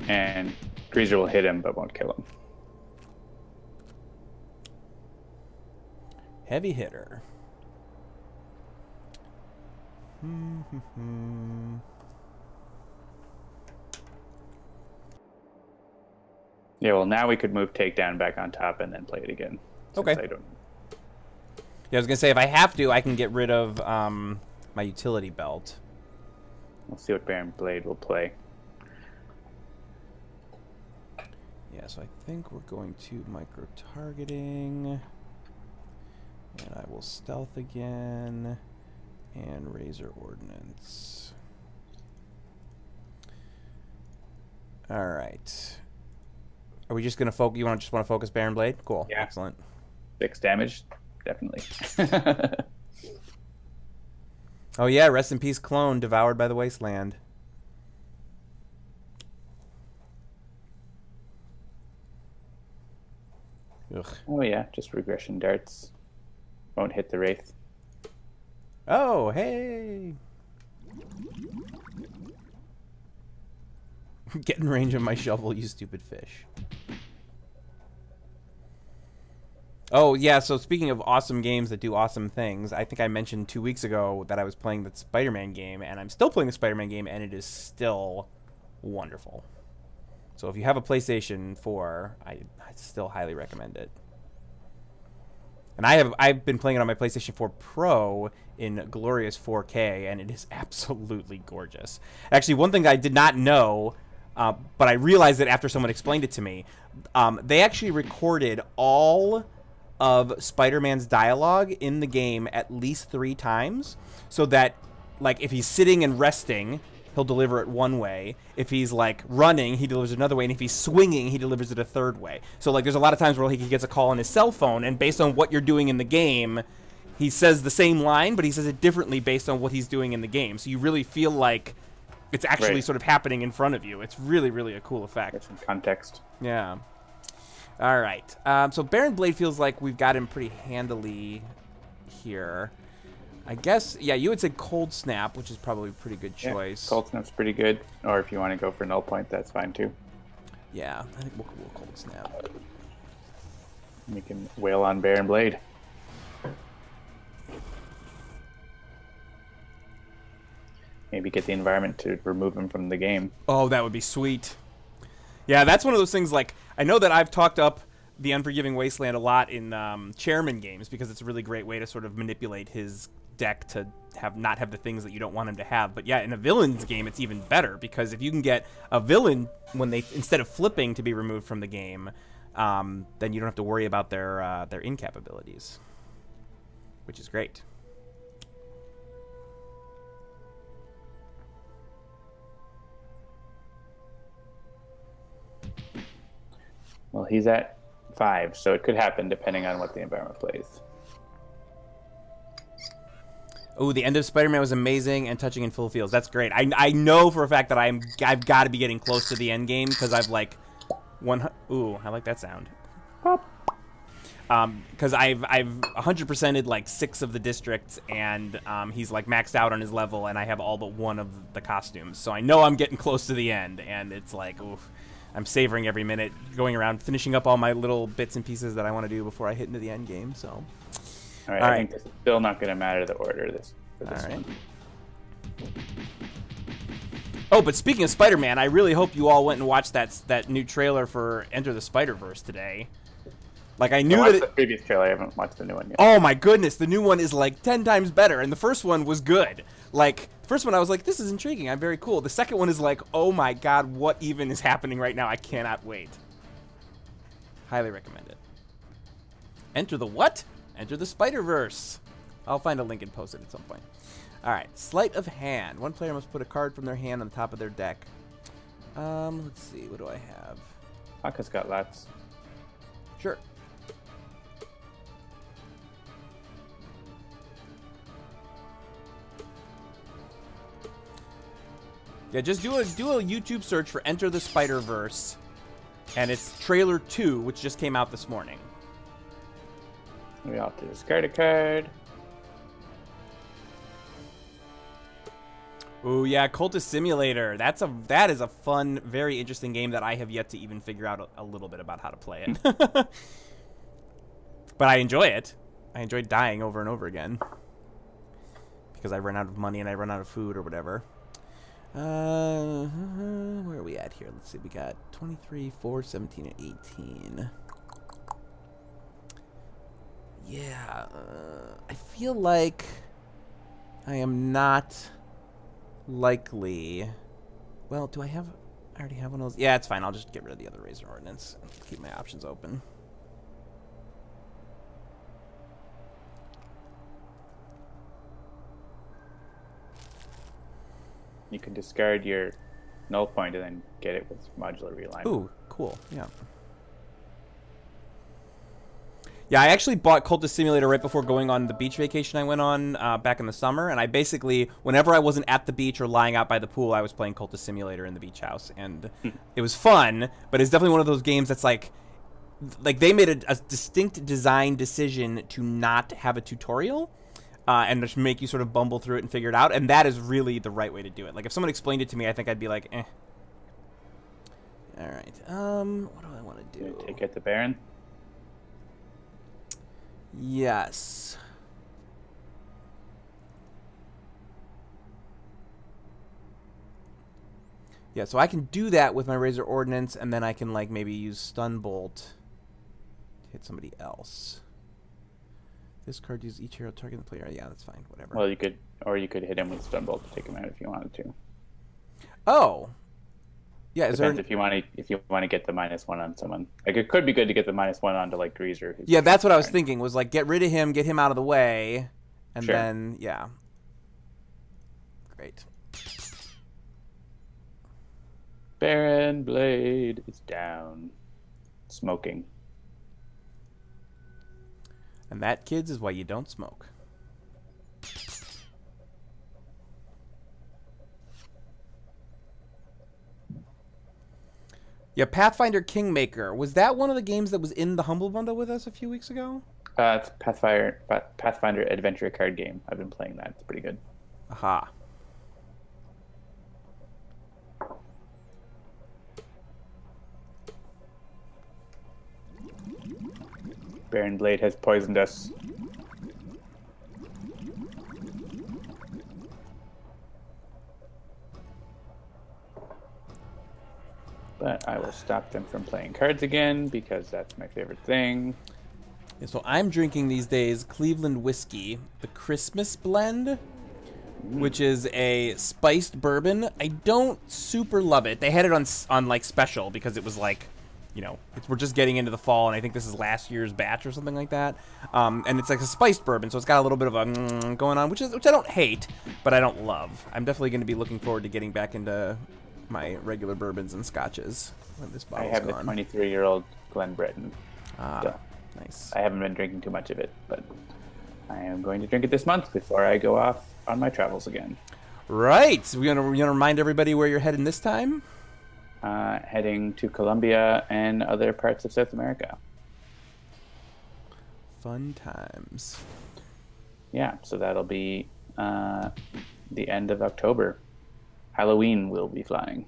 And Greazer will hit him, but won't kill him. Heavy hitter. Yeah, well, now we could move Takedown back on top and then play it again. Okay. I don't... Yeah, I was going to say, if I have to, I can get rid of my utility belt. We'll see what Baron Blade will play. Yeah, so I think we're going to micro-targeting. And I will stealth again. And Razor Ordnance. Alright. Are we just going to focus? You just want to focus Baron Blade? Cool. Yeah. Excellent. 6 damage? Definitely. Oh yeah, rest in peace clone, devoured by the Wasteland. Ugh. Oh yeah, just regression darts. Won't hit the Wraith. Oh, hey! Get in range of my shovel, you stupid fish. Oh, yeah, so speaking of awesome games that do awesome things, I think I mentioned 2 weeks ago that I was playing the Spider-Man game, and I'm still playing the Spider-Man game, and it is still wonderful. So if you have a PlayStation 4, I still highly recommend it. And I've been playing it on my PlayStation 4 Pro in glorious 4K, and it is absolutely gorgeous. Actually, one thing I did not know, but I realized it after someone explained it to me, they actually recorded all of Spider-Man's dialogue in the game at least 3 times, so that, like, if he's sitting and resting, he'll deliver it one way. If he's, like, running, he delivers it another way. And if he's swinging, he delivers it a third way. So, like, there's a lot of times where he gets a call on his cell phone, and based on what you're doing in the game, he says the same line, but he says it differently based on what he's doing in the game. So you really feel like it's actually sort of happening in front of you. It's really, really a cool effect. Get some context. Yeah. All right. So Baron Blade feels like we've got him pretty handily here. I guess, yeah, you would say Cold Snap, which is probably a pretty good choice. Yeah, Cold Snap's pretty good. Or if you want to go for Null Point, that's fine too. Yeah, I think we'll Cold Snap. We can wail on Baron Blade. Maybe get the environment to remove him from the game. Oh, that would be sweet. Yeah, that's one of those things, like, I know that I've talked up the Unforgiving Wasteland a lot in Chairman games because it's a really great way to sort of manipulate his deck to not have the things that you don't want him to have. But yeah, in a villain's game, it's even better because if you can get a villain when they, instead of flipping to be removed from the game, then you don't have to worry about their in-cap abilities, which is great. Well, he's at 5, so it could happen depending on what the environment plays. Oh, the end of Spider-Man was amazing and touching in full fields. That's great. I know for a fact that I've got to be getting close to the end game because I've like ooh, I like that sound. Because I've 100%ed like 6 of the districts and he's like maxed out on his level and I have all but 1 of the costumes. So I know I'm getting close to the end and it's like, oof. I'm savoring every minute, going around, finishing up all my little bits and pieces that I want to do before I hit into the end game. So, all right. I think this is still not going to matter the order for this one. Oh, but speaking of Spider-Man, I really hope you all went and watched that new trailer for Enter the Spider-Verse today. Like, I knew I watched that the previous trailer. I haven't watched the new one yet. Oh my goodness, the new one is like 10 times better, and the first one was good. Like, the first one I was like, this is intriguing, I'm very cool. The second one is like, oh my god, what even is happening right now? I cannot wait. Highly recommend it. Enter the what? Enter the Spider-Verse. I'll find a link and post it at some point. Alright, Sleight of Hand. One player must put a card from their hand on the top of their deck. Let's see, what do I have? Haka's got lots. Sure. Yeah, just do a YouTube search for Enter the Spider-Verse, and it's trailer 2, which just came out this morning. We have to discard a card. Oh yeah, Cultist Simulator. That is a fun, very interesting game that I have yet to even figure out a little bit about how to play it. But I enjoy it. I enjoy dying over and over again because I run out of money and I run out of food or whatever. Where are we at here? Let's see. We got 23, 4, 17, and 18. Yeah, I feel like I am not likely. Well, do I already have one of those? Yeah, it's fine. I'll just get rid of the other Razor Ordnance and keep my options open. You can discard your null point and then get it with modular realignment. Ooh, cool. Yeah. Yeah, I actually bought Cultist Simulator right before going on the beach vacation I went on back in the summer, and I basically, whenever I wasn't at the beach or lying out by the pool, I was playing Cultist Simulator in the beach house, and it was fun, but it's definitely one of those games that's like they made a distinct design decision to not have a tutorial, and just make you sort of bumble through it and figure it out, and that is really the right way to do it. Like, if someone explained it to me, I think I'd be like, eh. All right, what do I want to do? Take out the Baron. Yes. Yeah, so I can do that with my Razor Ordnance, and then I can, like, maybe use Stun Bolt to hit somebody else. This card uses each hero targeting the player. Yeah, that's fine. Whatever. Well, you could hit him with Stun Bolt to take him out if you wanted to. Oh. Yeah, Depends if you want to get the -1 on someone. Like, it could be good to get the -1 onto like Greazer. Yeah, that's what I was thinking. Was like get rid of him, get him out of the way, and Sure. then yeah. Great. Baron Blade is down, smoking. And that, kids, is why you don't smoke. Yeah, Pathfinder Kingmaker. Was that one of the games that was in the Humble Bundle with us a few weeks ago? It's Pathfinder adventure card game. I've been playing that. It's pretty good. Aha. Baron Blade has poisoned us. But I will stop them from playing cards again because that's my favorite thing. Yeah, so I'm drinking these days Cleveland whiskey, the Christmas blend, which is a spiced bourbon. I don't super love it. They had it on like special because it was like, you know, we're just getting into the fall, and I think this is last year's batch or something like that. And it's like a spiced bourbon, so it's got a little bit of a going on, which I don't hate, but I don't love. I'm definitely going to be looking forward to getting back into my regular bourbons and scotches when this bottle's I have gone. the 23-year-old Glen Breton. Ah, nice. I haven't been drinking too much of it, but I am going to drink it this month before I go off on my travels again. Right. So we're gonna remind everybody where you're heading this time. Heading to Colombia and other parts of South America. Fun times. Yeah, so that'll be the end of October. Halloween will be flying.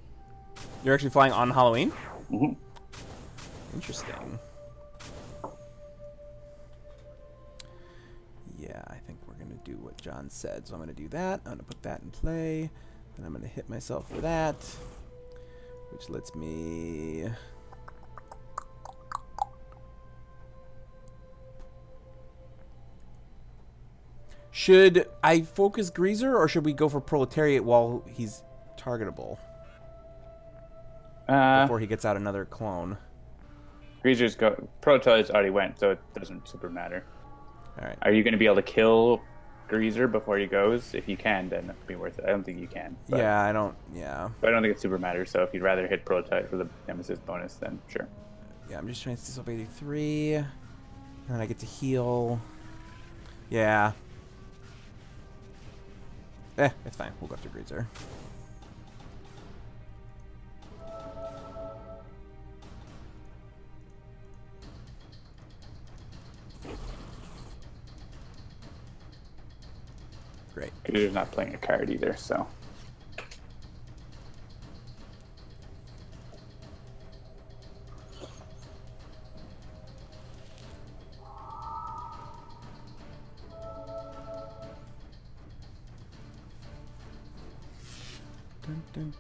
You're actually flying on Halloween? Mm-hmm. Interesting. Yeah, I think we're gonna do what John said. So I'm going to do that. I'm going to put that in play. And I'm going to hit myself for that, which lets me... Should I focus Greazer, or should we go for Proletariat while he's targetable? Before he gets out another clone. Greazer's Proletariat already went, so it doesn't super matter. All right. Are you going to be able to kill Greazer before he goes? If you can, then it'd be worth it. I don't think you can. But, Yeah, I don't. Yeah. But I don't think it super matters. So if you'd rather hit Proletariat for the Nemesis bonus, then sure. Yeah, I'm just trying to self 83, and then I get to heal. Yeah. It's fine. We'll go after Greazer. Great. Greazer's not playing a card either, so.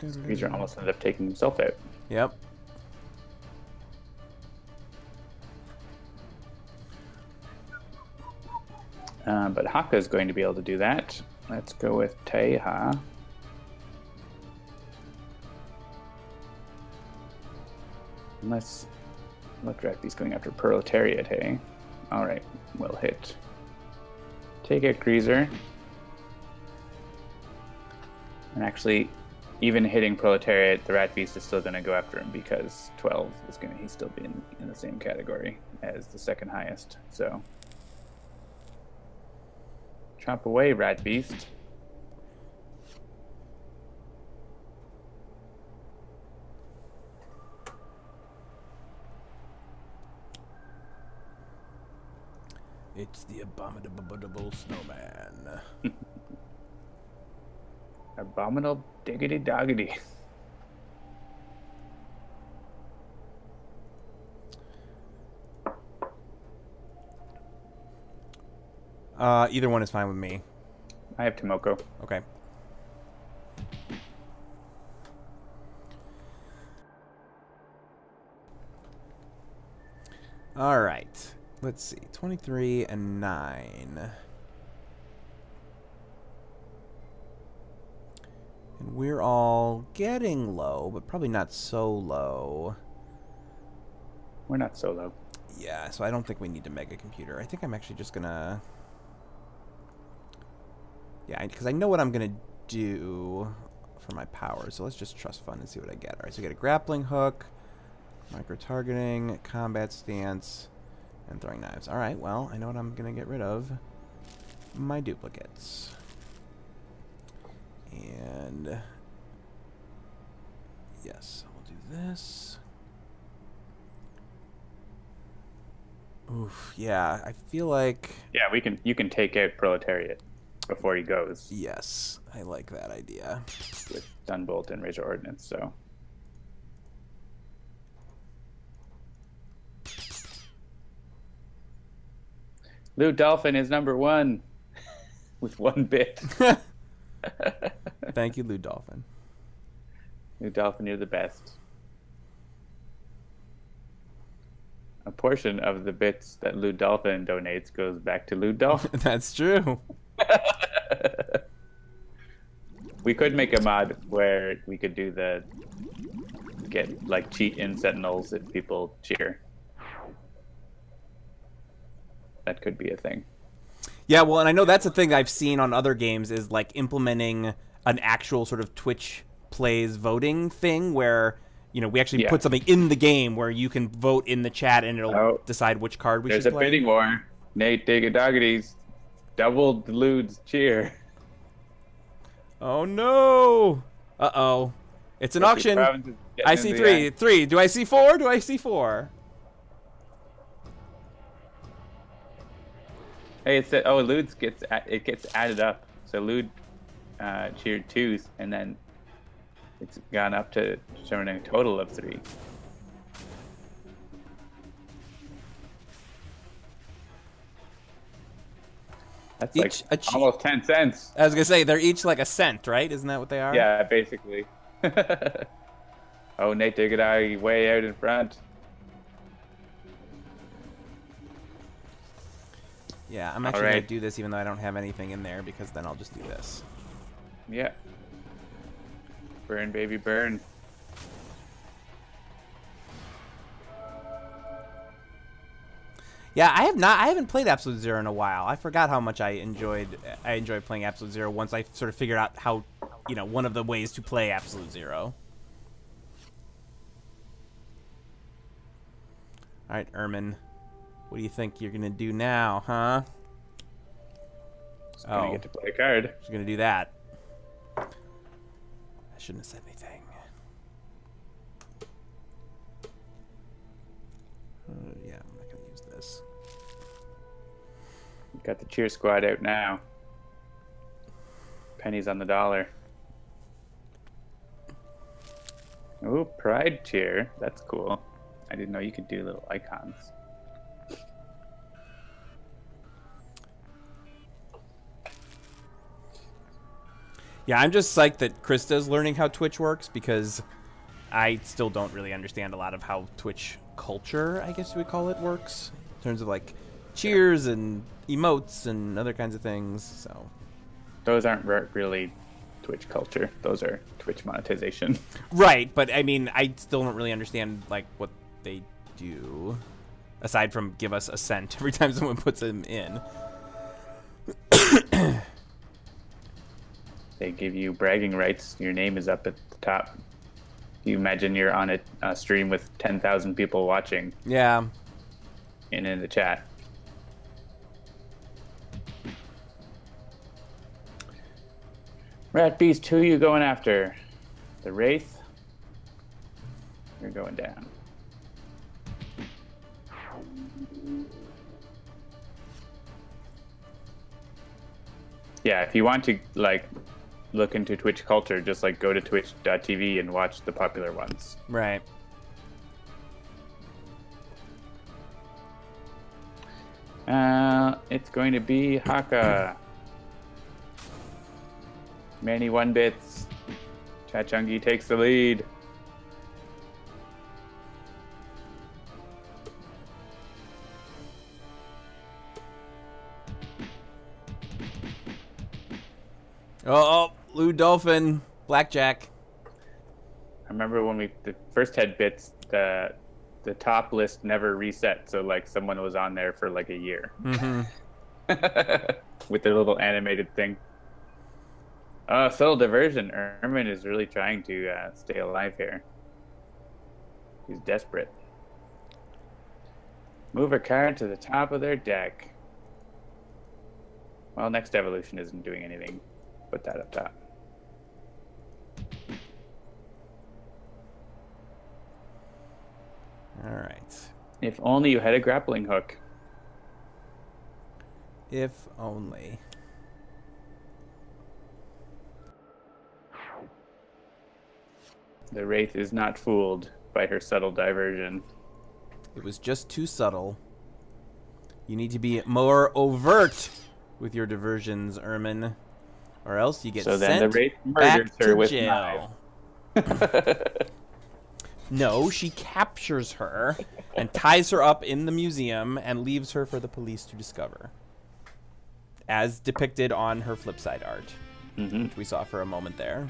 Greazer almost ended up taking himself out. Yep. But Haka is going to be able to do that. Let's go with Teha. Unless Drapi's going after Proletariat, hey? Alright, we'll hit. Take out Greazer. And actually, even hitting Proletariat, the Rat Beast is still going to go after him because 12 is going to, he's still be in the same category as the second highest. So, chop away, Rat Beast. It's the abominable snowman. Abominable diggity doggity. Either one is fine with me. I have Tomoko. Okay. All right. Let's see. 23 and 9. And we're all getting low, but probably not so low. We're not so low. Yeah, so I don't think we need a mega computer. I think I'm actually just gonna... Yeah, because I know what I'm gonna do for my power. So let's just trust fund and see what I get. All right, so I get a grappling hook, micro-targeting, combat stance, and throwing knives. All right, well, I know what I'm gonna get rid of. My duplicates. And yes, we'll do this. Oof, yeah, I feel like... Yeah, you can take out Proletariat before he goes. Yes, I like that idea. With Stunbolt and Razor Ordnance, so. Lou Dolphin is #1 with 1 bit. Thank you, Lou Dolphin. Lou Dolphin, you're the best. A portion of the bits that Lou Dolphin donates goes back to Lou Dolphin. That's true. We could make a mod where we could do cheat in Sentinels if people cheer. That could be a thing. Yeah, well, and I know that's a thing I've seen on other games is like implementing an actual sort of Twitch plays voting thing where, you know, we actually put something in the game where you can vote in the chat and it'll decide which card we should play. There's a bidding war. Nate Diggadoggities doubled Lude's cheer. Oh no! Uh-oh. It's an auction. I see 3. 3. Do I see 4? Do I see 4? Hey, it said, Lude's gets added up. So Lude cheered 2, and then it's gone up to showing a total of 3. That's like almost 10 cents. I was gonna say they're each like a cent, right? Isn't that what they are? Yeah, basically. Oh, Nate Diggity way out in front. Yeah, I'm actually gonna do this even though I don't have anything in there because then I'll just do this. Yeah. Burn, baby, burn. Yeah, I haven't played Absolute Zero in a while. I forgot how much I enjoyed playing Absolute Zero once I sort of figured out how, one of the ways to play Absolute Zero. All right, Ermine. What do you think you're gonna do now, huh? Just gonna get to play a card. She's gonna do that. I shouldn't have said anything. Yeah, I'm not gonna use this. Got the cheer squad out now. Pennies on the dollar. Ooh, pride cheer. That's cool. I didn't know you could do little icons. Yeah, I'm just psyched that Krista's learning how Twitch works because I still don't really understand a lot of how Twitch culture, I guess you would call it, works. In terms of like cheers and emotes and other kinds of things. So those aren't really Twitch culture. Those are Twitch monetization. Right, but I mean, I still don't really understand like what they do aside from give us a cent every time someone puts them in. They give you bragging rights. Your name is up at the top. You imagine you're on a stream with 10,000 people watching. Yeah. And in the chat. Rat Beast, who are you going after? The Wraith? You're going down. Yeah, if you want to like look into Twitch culture, just like go to twitch.tv and watch the popular ones. Right. It's going to be Haka. Manny 1-bits. Chachungi takes the lead. Oh, Lou Dolphin, Blackjack. I remember when we first had bits, the top list never reset, so like someone was on there for like a year. Mm-hmm. With their little animated thing. Subtle diversion. Ermine is really trying to stay alive here. He's desperate. Move a card to the top of their deck. Well, next evolution isn't doing anything. Put that up top. All right. If only you had a grappling hook. If only. The Wraith is not fooled by her subtle diversion. It was just too subtle. You need to be more overt with your diversions, Ermine, or else you get sent back to jail. No, she captures her and ties her up in the museum and leaves her for the police to discover, as depicted on her flipside art, which we saw for a moment there.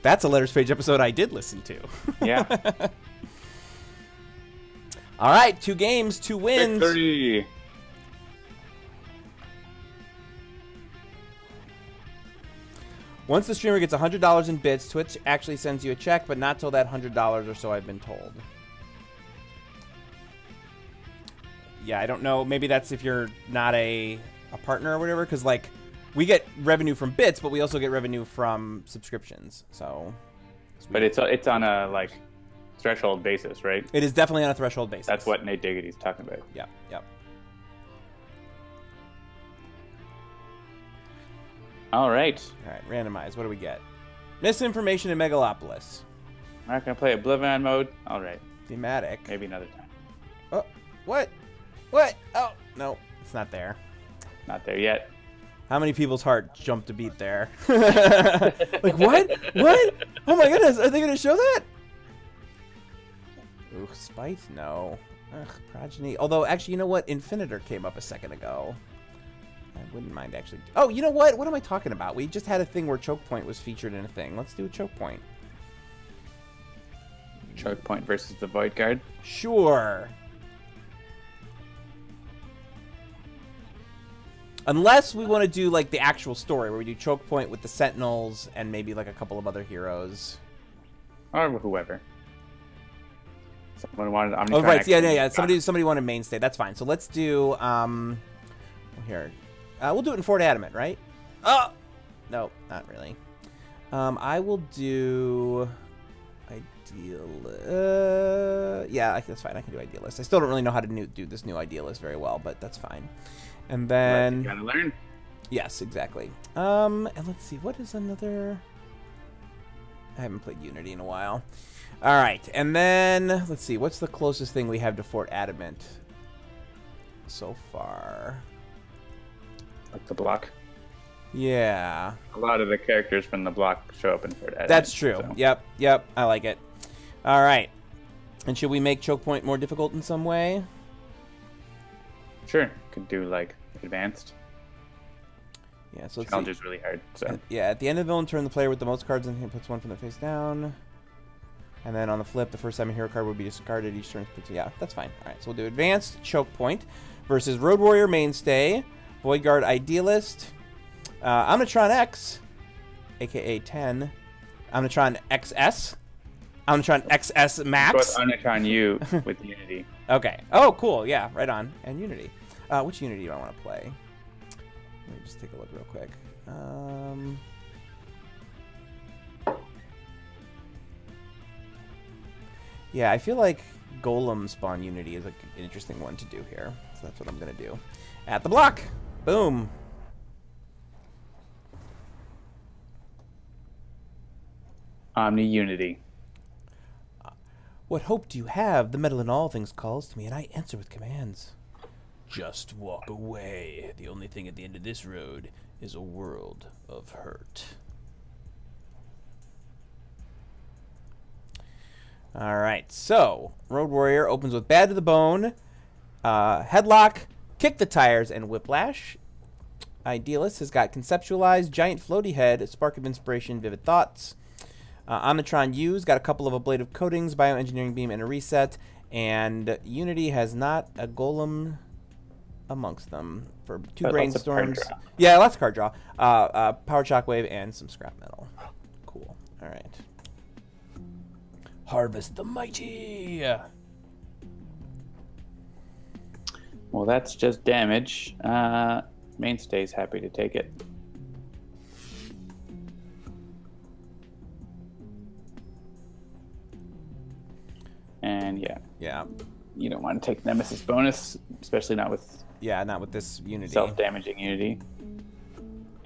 That's a Letters Page episode I did listen to. Yeah. All right, 2 games, 2 wins. Victory. Once the streamer gets $100 in bits, Twitch actually sends you a check, but not till that $100 or so, I've been told. Yeah, I don't know. Maybe that's if you're not a partner or whatever, because, like, we get revenue from bits, but we also get revenue from subscriptions. So, but it's on a, like, threshold basis, right? It is definitely on a threshold basis. That's what Nate Diggity's talking about. Yep, yep. All right. All right, randomize. What do we get? Misinformation in Megalopolis. I'm not going to play Oblivion mode. All right. Thematic. Maybe another time. Oh, what? What? Oh, no, it's not there. Not there yet. How many people's heart jumped a beat there? Like, what? What? Oh my goodness, are they going to show that? Ooh, Spite? No. Ugh, Progeny. Although, actually, you know what? Infinitor came up a second ago. I wouldn't mind, actually. Oh, you know what? What am I talking about? We just had a thing where Chokepoint was featured in a thing. Let's do a Chokepoint. Chokepoint versus the Void Guard. Sure. Unless we want to do, like, the actual story, where we do Chokepoint with the Sentinels and maybe, like, a couple of other heroes. Or whoever. Someone wanted Omnitron. Oh, right. Yeah. Somebody wanted Mainstay. That's fine. So let's do, here. We'll do it in Fort Adamant, right? Oh! No, not really. I will do... Idealist. Yeah, that's fine. I can do Idealist. I still don't really know how to do this new Idealist very well, but that's fine. And then... You gotta learn. Yes, exactly. And let's see. What is another... I haven't played Unity in a while. All right. And then, let's see. What's the closest thing we have to Fort Adamant so far? Like the block. Yeah. A lot of the characters from the block show up in Fort Adamant. That's true. So. Yep. I like it. All right. And should we make Chokepoint more difficult in some way? Sure. Could do, like, advanced. Yeah, so let's Challenge see. is really hard. So. Yeah, at the end of the villain turn, the player with the most cards in hand puts one from their face down. And then on the flip, the first time a hero card would be discarded each turn. Yeah, that's fine. All right, so we'll do Advanced Chokepoint versus Road Warrior Mainstay, Void Guard Idealist, Omnitron X, a.k.a. 10, Omnitron XS, Omnitron XS Max. Omnitron-U with Unity. Okay. Oh, cool. Yeah, right on. And Unity. Which Unity do I want to play? Let me just take a look real quick. Yeah, I feel like Golem Spawn Unity is like an interesting one to do here. So that's what I'm going to do. At the block. Boom. Omni-Unity. What hope do you have? The metal in all things calls to me, and I answer with commands. Just walk away. The only thing at the end of this road is a world of hurt. All right, so Road Warrior opens with Bad to the Bone, Headlock, Kick the Tires, and Whiplash. Idealist has got Conceptualize, Giant Floaty Head, Spark of Inspiration, Vivid Thoughts. Omnitron-U's got a couple of ablative coatings, Bioengineering Beam, and a Reset. And Unity has not a Golem amongst them for 2 Brainstorms. Yeah, lots of card draw. Power Shockwave and some Scrap Metal. Cool. All right. Harvest the Mighty. Well, that's just damage. Mainstay's happy to take it. And yeah, you don't want to take Nemesis bonus, especially not with not with this Unity. Self-damaging Unity.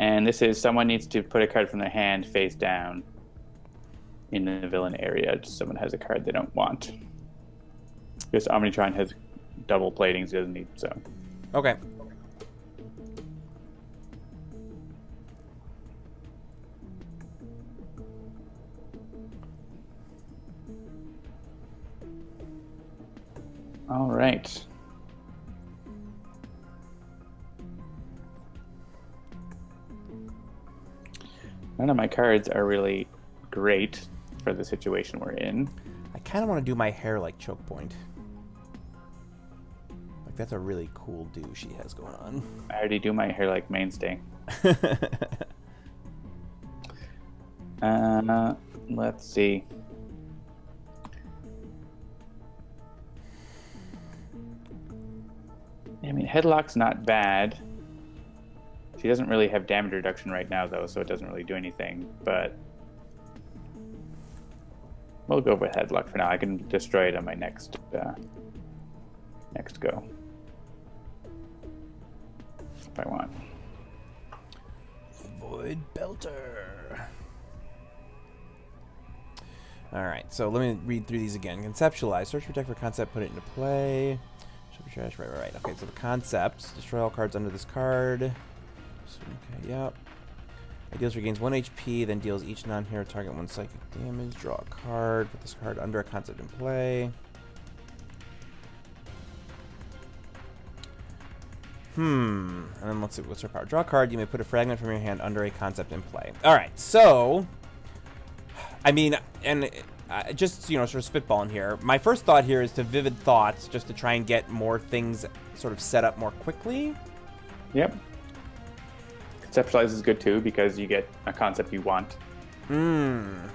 And this is someone needs to put a card from their hand face down in the villain area. Someone has a card they don't want. Because Omnitron has double platings, he doesn't need so. Okay. All right. None of my cards are really great for the situation we're in. I kind of want to do my hair like Chokepoint. Like, that's a really cool do she has going on. I already do my hair like Mainstay. Let's see. I mean, Headlock's not bad. She doesn't really have damage reduction right now, though, so it doesn't really do anything. But we'll go with Headlock for now. I can destroy it on my next go, if I want. Void Belter. All right, so let me read through these again. Conceptualize, search, protect for concept, put it into play. Trash. Right. Okay, so the concept: destroy all cards under this card. Okay, yep. Idealist regains 1 HP, then deals each non-hero target 1 psychic damage. Draw a card. Put this card under a concept in play. And then let's see, what's her power? Draw a card. You may put a fragment from your hand under a concept in play. All right, so, I mean, and just, you know, sort of spitballing here. My first thought here is to Vivid Thoughts, just to try and get more things sort of set up more quickly. Yep. Conceptualize is good too because you get a concept you want. And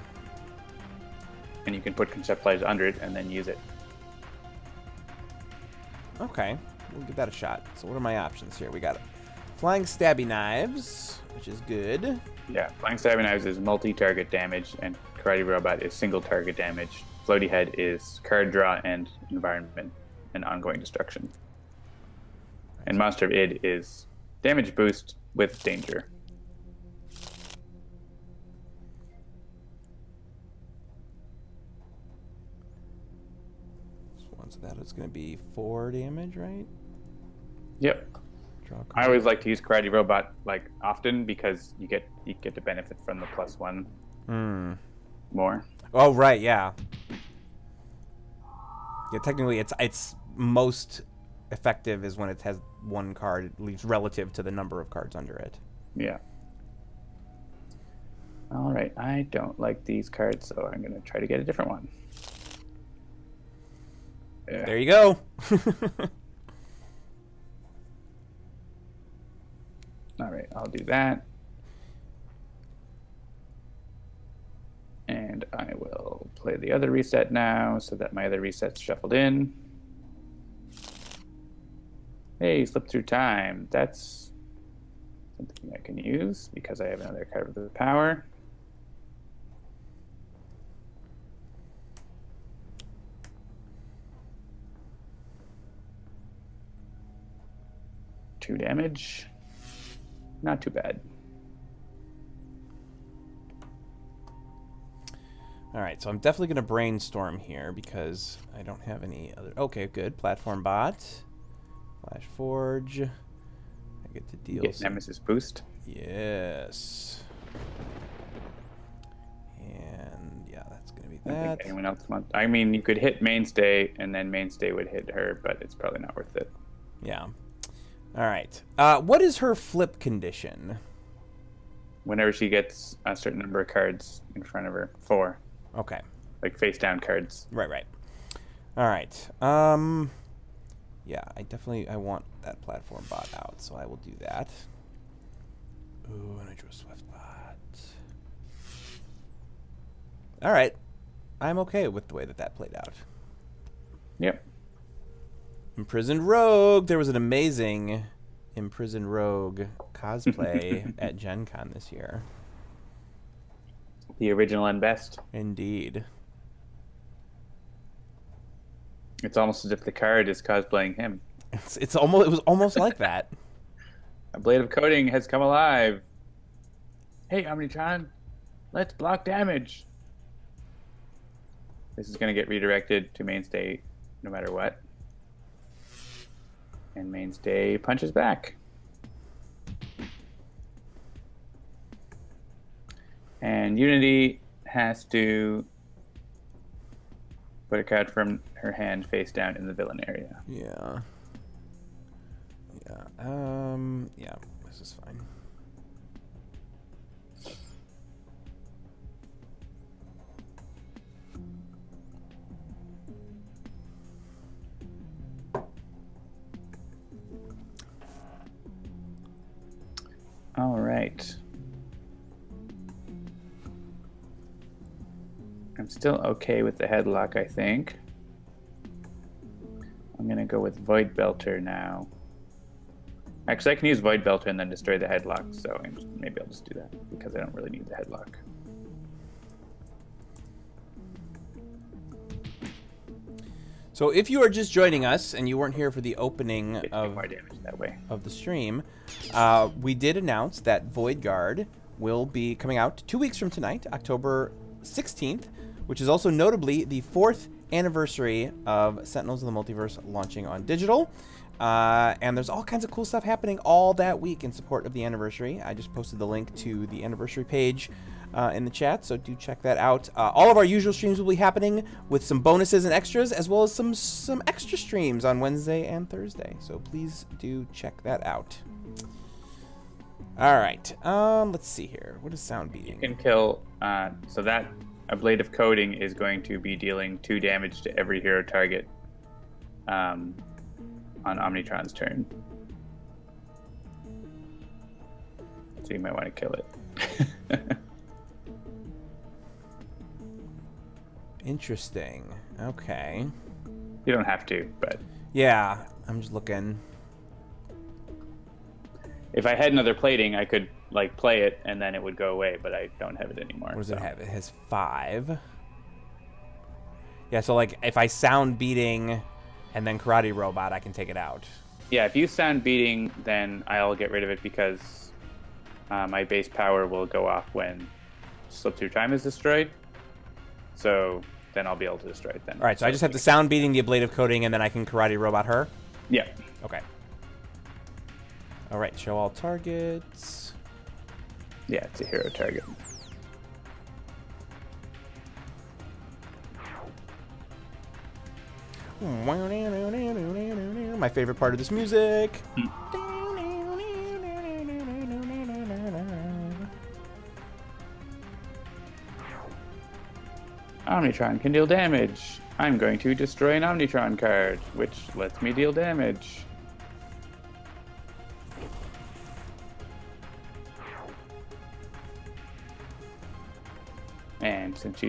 you can put Conceptualize under it and then use it. Okay. We'll give that a shot. So what are my options here? We got Flying Stabby Knives, which is good. Yeah, Flying Stabby Knives is multi-target damage, and Karate Robot is single-target damage. Floaty Head is card draw and environment and ongoing destruction. And Monster of Id is damage boost with danger. So that is going to be 4 damage, right? Yep. I always like to use Karate Robot like often because you get to benefit from the +1 more. Oh right, yeah. Yeah, technically it's most effective is when it has 1 card, at least relative to the number of cards under it. Yeah. All right, I don't like these cards, so I'm gonna try to get a different one. Yeah. There you go. All right, I'll do that. And I will play the other reset now so that my other reset's shuffled in. Hey, Slip Through Time. That's something I can use because I have another card with the power. Two damage. Not too bad. All right, so I'm definitely going to brainstorm here because I don't have any other... Okay, good. Platform Bot. Flash Forge. I get to deal... Get Nemesis boost. Yes. And, yeah, that's going to be that. Anyone else want... I mean, you could hit Mainstay, and then Mainstay would hit her, but it's probably not worth it. Yeah. All right. What is her flip condition? Whenever she gets a certain number of cards in front of her. 4. Okay. Like face down cards. Right, right. All right. Yeah, I want that Platform Bot out, so I will do that. Ooh, and I drew a Swift Bot. All right. I'm okay with the way that played out. Yep. Imprisoned Rogue. There was an amazing Imprisoned Rogue cosplay at Gen Con this year. The original and best. Indeed. It's almost as if the card is cosplaying him. It was almost like that. A Blade of Coding has come alive. Hey, Omnitron, let's block damage. This is going to get redirected to Mainstay no matter what. And Mainstay punches back. And Unity has to put a card from her hand face down in the villain area. Yeah. Yeah. Yeah, this is fine. All right. I'm still okay with the headlock, I think. I'm going to go with Void Belter now. Actually, I can use Void Belter and then destroy the headlock, so maybe I'll just do that because I don't really need the headlock. So if you are just joining us and you weren't here for the opening of more damage that way of the stream, we did announce that Void Guard will be coming out 2 weeks from tonight, October 16th, which is also notably the 4th anniversary of Sentinels of the Multiverse launching on digital. And there's all kinds of cool stuff happening all that week in support of the anniversary. I just posted the link to the anniversary page in the chat, so do check that out. All of our usual streams will be happening with some bonuses and extras, as well as some extra streams on Wednesday and Thursday. So please do check that out. All right, let's see here. What is sound beating? You can kill, so that ablative coating is going to be dealing 2 damage to every hero target on Omnitron's turn. So you might want to kill it. Interesting. Okay. You don't have to, but... Yeah, I'm just looking. If I had another plating, I could like play it and then it would go away, but I don't have it anymore. What does it have? It has 5. Yeah, so like if I sound beating and then karate robot, I can take it out. Yeah, if you sound beating, then I'll get rid of it because my base power will go off when Slip Through Time is destroyed. So then I'll be able to destroy it then. All right, so I just have to sound beating the ablative coating, and then I can karate robot her? Yeah. Okay. All right, show all targets. Yeah, it's a hero target. My favorite part of this music. Omnitron can deal damage. I'm going to destroy an Omnitron card, which lets me deal damage. And since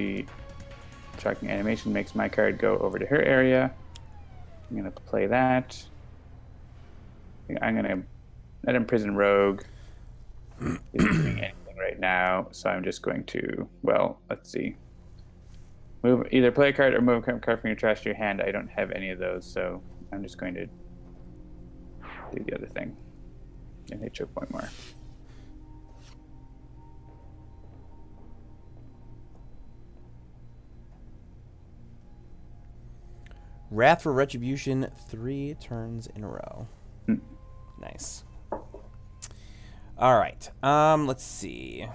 tracking animation makes my card go over to her area, I'm going to play that. I'm going to let imprison Rogue. Isn't doing anything right now, so I'm just going to, well, let's see. Move either play a card or move a card from your trash to your hand. I don't have any of those, so I'm just going to do the other thing and hit Chokepoint more. Wrath for Retribution 3 turns in a row. Nice. All right. Let's see.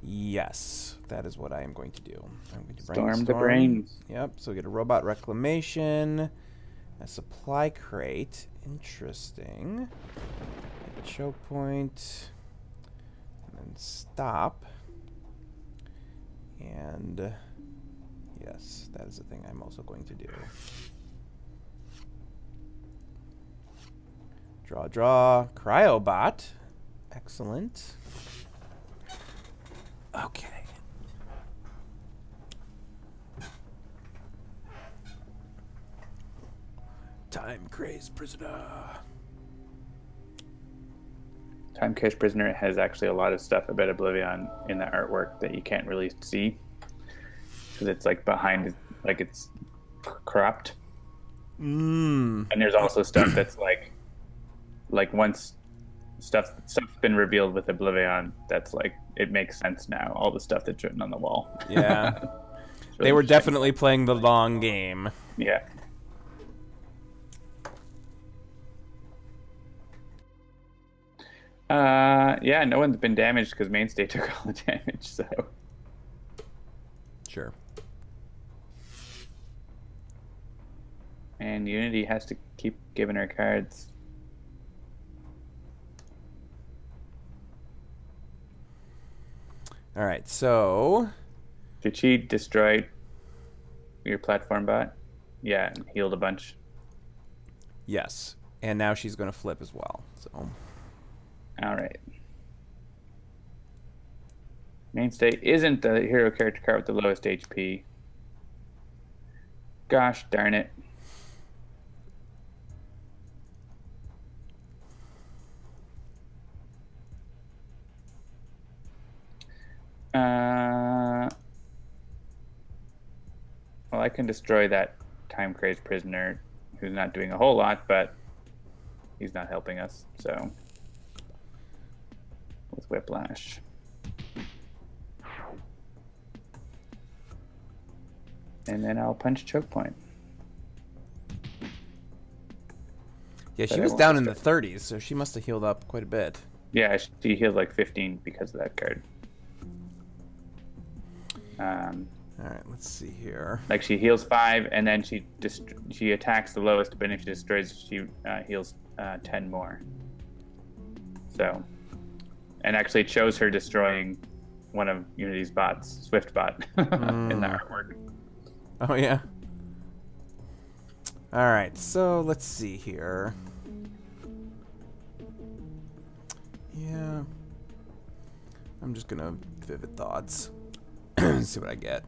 Yes, that is what I am going to do. I'm going to Storm the brains. Yep, so get a robot reclamation, a supply crate. Interesting. A choke point, and then stop. And yes, that is the thing I'm also going to do. Draw, Cryobot. Excellent. Okay. Time Crazed Prisoner. Time Crazed Prisoner has actually a lot of stuff about Oblivion in the artwork that you can't really see because it's like behind, like it's cropped. And there's also stuff that's like once stuff's been revealed with Oblivion, that's like it makes sense now. All the stuff that's written on the wall. Yeah, really they were definitely playing the long game. Yeah. Yeah, no one's been damaged because Mainstay took all the damage, so. Sure. And Unity has to keep giving her cards. All right, so. Did she destroy your platform bot? Yeah, and healed a bunch. Yes, and now she's going to flip as well. So. All right. Mainstay isn't the hero character card with the lowest HP. Gosh darn it. Well, I can destroy that time-crazed prisoner who's not doing a whole lot, but he's not helping us, so. With Whiplash. And then I'll punch Chokepoint. Yeah, she was down in the 30s, so she must have healed up quite a bit. Yeah, she healed like 15 because of that card. All right, let's see here. Like she heals 5, and then she attacks the lowest, but if she destroys, she heals 10 more. So, and actually it shows her destroying one of Unity's bots, Swiftbot, in the artwork. Oh yeah. All right, so let's see here. Yeah, I'm just gonna Vivid Thoughts. See what I get.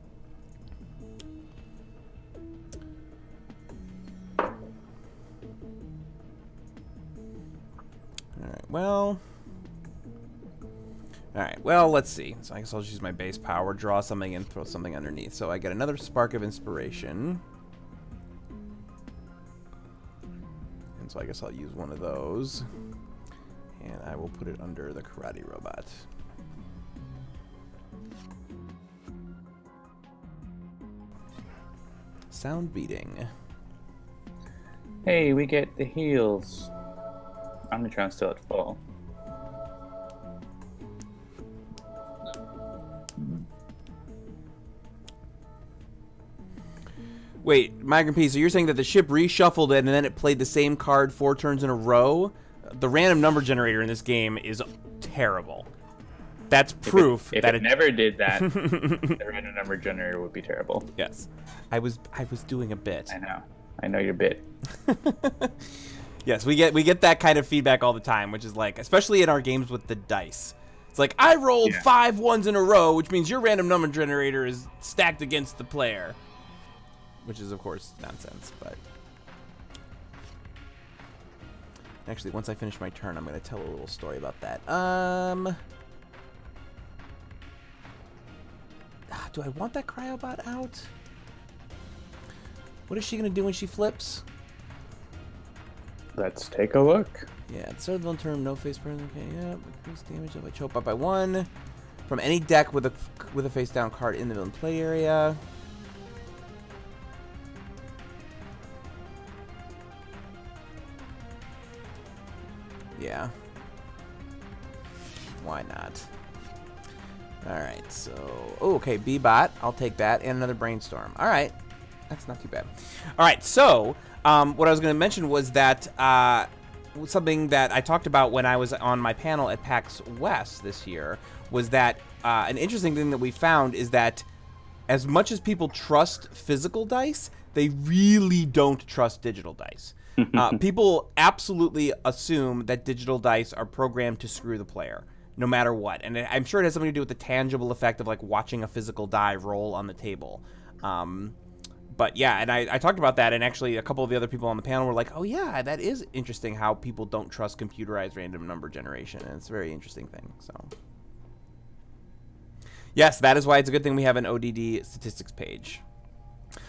All right, well, let's see. So I guess I'll just use my base power, draw something, and throw something underneath. So I get another Spark of Inspiration. And so I guess I'll use one of those. And I will put it under the Karate Robot. Sound Beating. Hey, we get the heals. Omnitron's still at full. Wait, Migrant P, so you're saying that the ship reshuffled it and then it played the same card 4 turns in a row? The random number generator in this game is terrible. That's proof if that it never did that, the random number generator would be terrible. Yes. I was doing a bit. I know. I know your bit. Yes, we get that kind of feedback all the time, which is like, especially in our games with the dice. It's like, I rolled 5 ones in a row, which means your random number generator is stacked against the player. Which is, of course, nonsense, but... Actually, once I finish my turn, I'm going to tell a little story about that. Do I want that Cryobot out? What is she going to do when she flips? Let's take a look. Yeah, at the start of the turn, no face burn. Okay, yeah, increase damage if I choke up by 1 from any deck with a face down card in the villain play area. Yeah. Why not? Alright, so... Oh, okay, B-Bot. I'll take that. And another Brainstorm. Alright. That's not too bad. Alright, so... what I was going to mention was that... something that I talked about when I was on my panel at PAX West this year was that an interesting thing that we found is that as much as people trust physical dice, they really don't trust digital dice. People absolutely assume that digital dice are programmed to screw the player, no matter what. And I'm sure it has something to do with the tangible effect of like watching a physical die roll on the table. But yeah, and I talked about that, and actually a couple of the other people on the panel were like, oh yeah, that is interesting how people don't trust computerized random number generation, and it's a very interesting thing. So yes, that is why it's a good thing we have an ODD statistics page.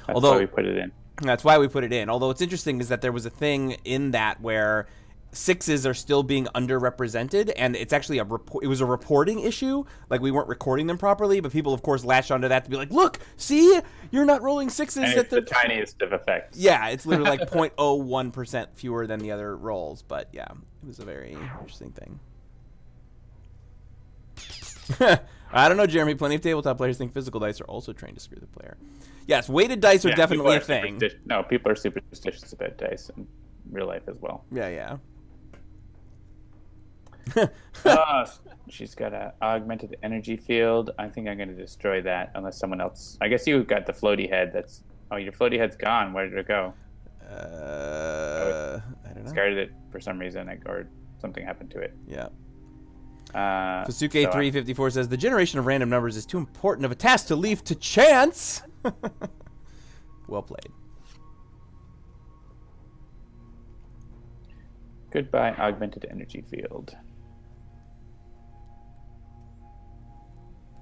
That's why we put it in. That's why we put it in. Although what's interesting is that there was a thing in that where 6s are still being underrepresented, and it's actually it was a reporting issue. Like, we weren't recording them properly, but people, of course, latched onto that to be like, look, see, you're not rolling 6s. And it's the tiniest of effects. Yeah, it's literally like 0.01% fewer than the other rolls. But yeah, it was a very interesting thing. I don't know, Jeremy. Plenty of tabletop players think physical dice are also trained to screw the player. Yes, weighted dice are definitely a thing. No, people are superstitious about dice in real life as well. Yeah, yeah. She's got an augmented energy field. I think I'm going to destroy that unless someone else... I guess you got the floaty head. That's... Oh, your floaty head's gone. Where did it go? I don't know. Discarded it for some reason, or something happened to it. Yeah. Fasuke354 says, the generation of random numbers is too important of a task to leave to chance. Well played. Goodbye, augmented energy field.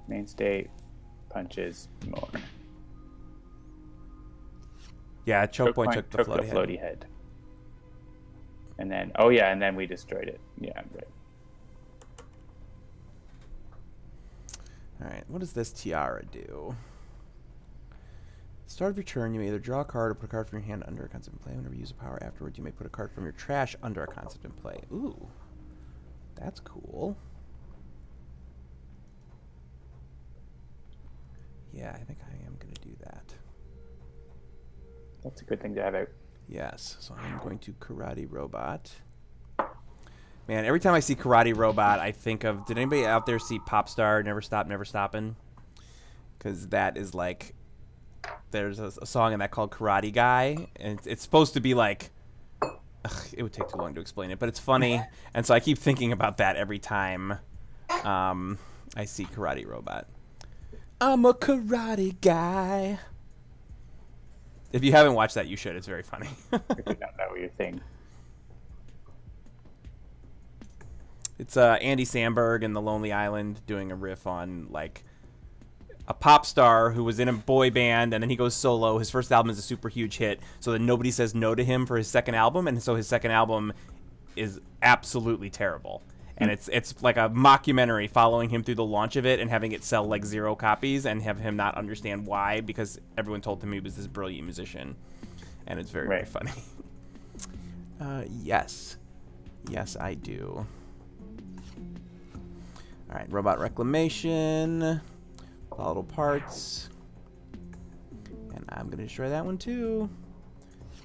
Mainstay punches more. Yeah, Chokepoint took the floaty head. And then, oh yeah, and then we destroyed it. Yeah, right. Alright, what does this tiara do? Start of your turn, you may either draw a card or put a card from your hand under a concept in play. Whenever you use a power afterwards, you may put a card from your trash under a concept in play. Ooh, that's cool. Yeah, I think I am going to do that. That's a good thing to have out. Yes, so I'm going to Karate Robot. Man, every time I see Karate Robot, I think of... Did anybody out there see Popstar, Never Stop, Never Stoppin'? Because that is like... There's a song in that called Karate Guy, and it's supposed to be like... it would take too long to explain it, but it's funny. And so I keep thinking about that every time I see Karate Robot. I'm a karate guy. If you haven't watched that, you should. It's very funny. I do not know your thing. It's Andy Samberg and the Lonely Island doing a riff on like a pop star who was in a boy band and then he goes solo. His first album is a super huge hit, so that nobody says no to him for his second album, and so his second album is absolutely terrible. And it's like a mockumentary following him through the launch of it and having it sell like 0 copies and have him not understand why, because everyone told him he was this brilliant musician. And it's very, very funny. Yes. Yes, I do. All right, Robot Reclamation. Volatile Parts. And I'm going to destroy that one too.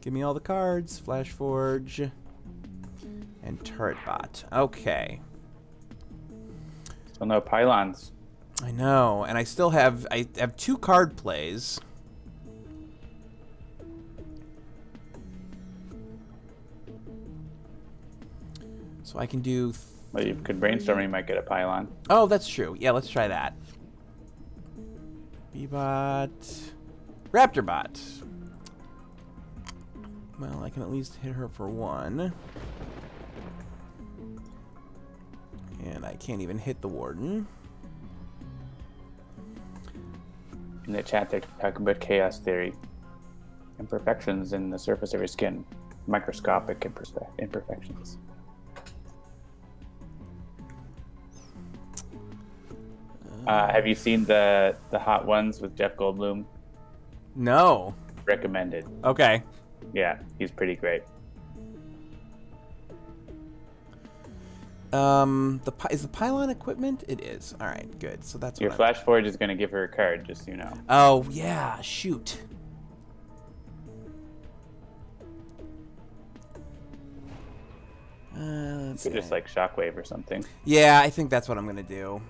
Give me all the cards. Flash Forge. And Turret Bot. Okay. Still no pylons. I know, and I still have 2 card plays. So I can do... Well, you could brainstorm, you might get a pylon. Oh, that's true. Yeah, let's try that. B-Bot. Raptor Bot. Well, I can at least hit her for 1. And I can't even hit the Warden. In the chat, they're talking about chaos theory. Imperfections in the surface of your skin. Microscopic imperfections. Have you seen the hot ones with Jeff Goldblum? No. Recommended. Okay. Yeah, he's pretty great. Is the pylon equipment? It is. All right, good. So that's Your Flash Forge is going to give her a card, just so you know. Oh yeah, shoot. Just like Shockwave or something. Yeah, I think that's what I'm gonna do.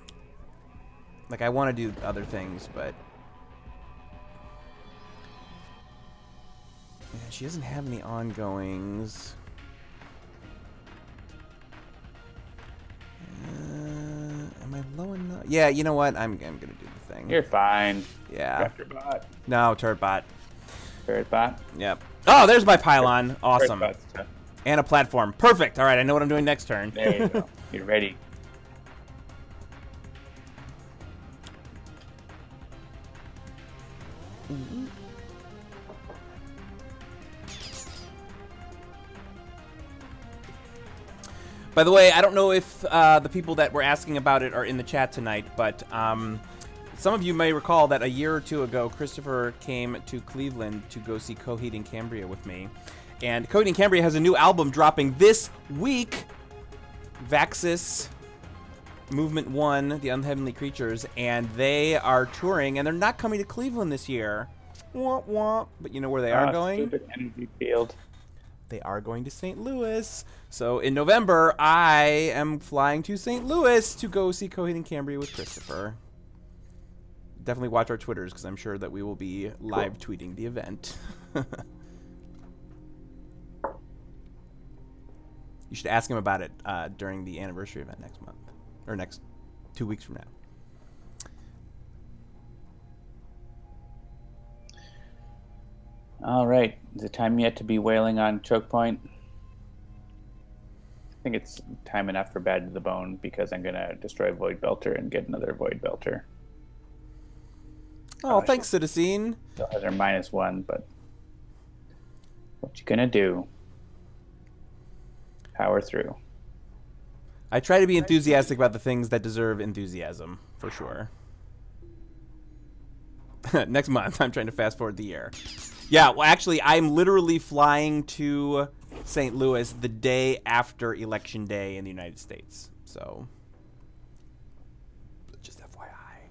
Like, I want to do other things, but yeah, she doesn't have any ongoings. Am I low enough? Yeah, you know what? I'm gonna do the thing. You're fine. Yeah. Raptor Bot. No, Turret Bot. Turret Bot. Yep. Oh, there's my pylon. Awesome. Turret Bot's tough. And a platform. Perfect. All right, I know what I'm doing next turn. There you go. You're ready. By the way, I don't know if the people that were asking about it are in the chat tonight, but some of you may recall that a year or 2 ago, Christopher came to Cleveland to go see Coheed and Cambria with me. And Coheed and Cambria has a new album dropping this week, Vaxis Movement 1, The Unheavenly Creatures, and they are touring, and they're not coming to Cleveland this year. Wah, wah. But you know where they are going? Stupid energy field. They are going to St. Louis. So in November, I am flying to St. Louis to go see Coheed and Cambria with Christopher. Definitely watch our Twitters, because I'm sure that we will be live tweeting the event. You should ask him about it during the anniversary event next month. Or next 2 weeks from now. All right. Is it time yet to be wailing on Chokepoint? I think it's time enough for Bad to the Bone, because I'm going to destroy Void Belter and get another Void Belter. Oh, thanks, Citizen. Still has her -1, but what you going to do? Power through. I try to be enthusiastic about the things that deserve enthusiasm, for sure. Next month. I'm trying to fast forward the year. Yeah, well, actually, I'm literally flying to St. Louis the day after Election Day in the United States. So, just FYI.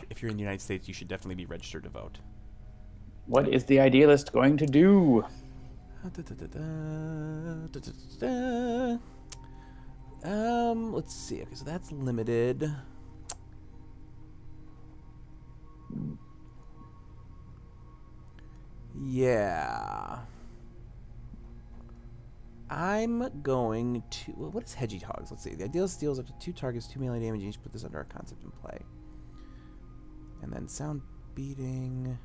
If you're in the United States, you should definitely be registered to vote. What is the Idealist going to do? Let's see. Okay, so that's limited. Yeah. I'm going to... Well, what is Hedgy Hogs? Let's see. The Idealist deals up to 2 targets, 2 melee damage. You each put this under our concept in play. And then sound beating...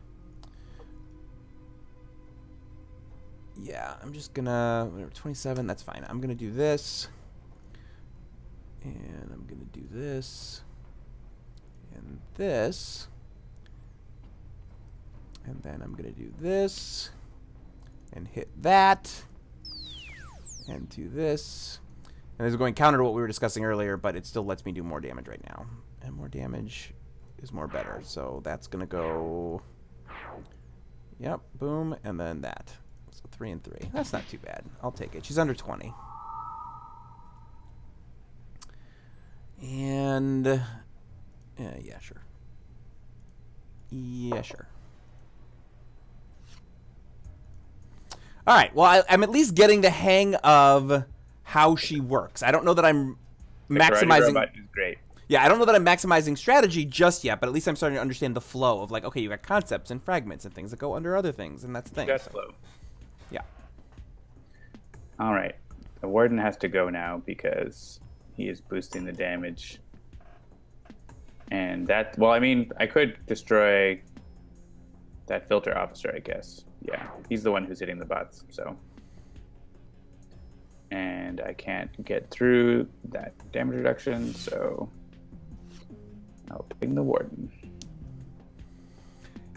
Yeah, I'm just gonna... 27, that's fine. I'm gonna do this. And I'm gonna do this. And this. And then I'm gonna do this. And hit that. And do this. And this is going counter to what we were discussing earlier, but it still lets me do more damage right now. And more damage is more better. So that's gonna go... Yep, boom, and then that. So 3 and 3. That's not too bad. I'll take it. She's under 20. And yeah, sure. Yeah, sure. All right. Well, I'm at least getting the hang of how she works. I don't know that I'm maximizing. Robot is great. Yeah, I don't know that I'm maximizing strategy just yet, but at least I'm starting to understand the flow of like, okay, you got concepts and fragments and things that go under other things, and that's the thing. That's flow. Yeah. All right. The Warden has to go now because he is boosting the damage. And that, well, I mean, I could destroy that filter officer, I guess. Yeah, he's the one who's hitting the bots, so. And I can't get through that damage reduction, so I'll ping the Warden.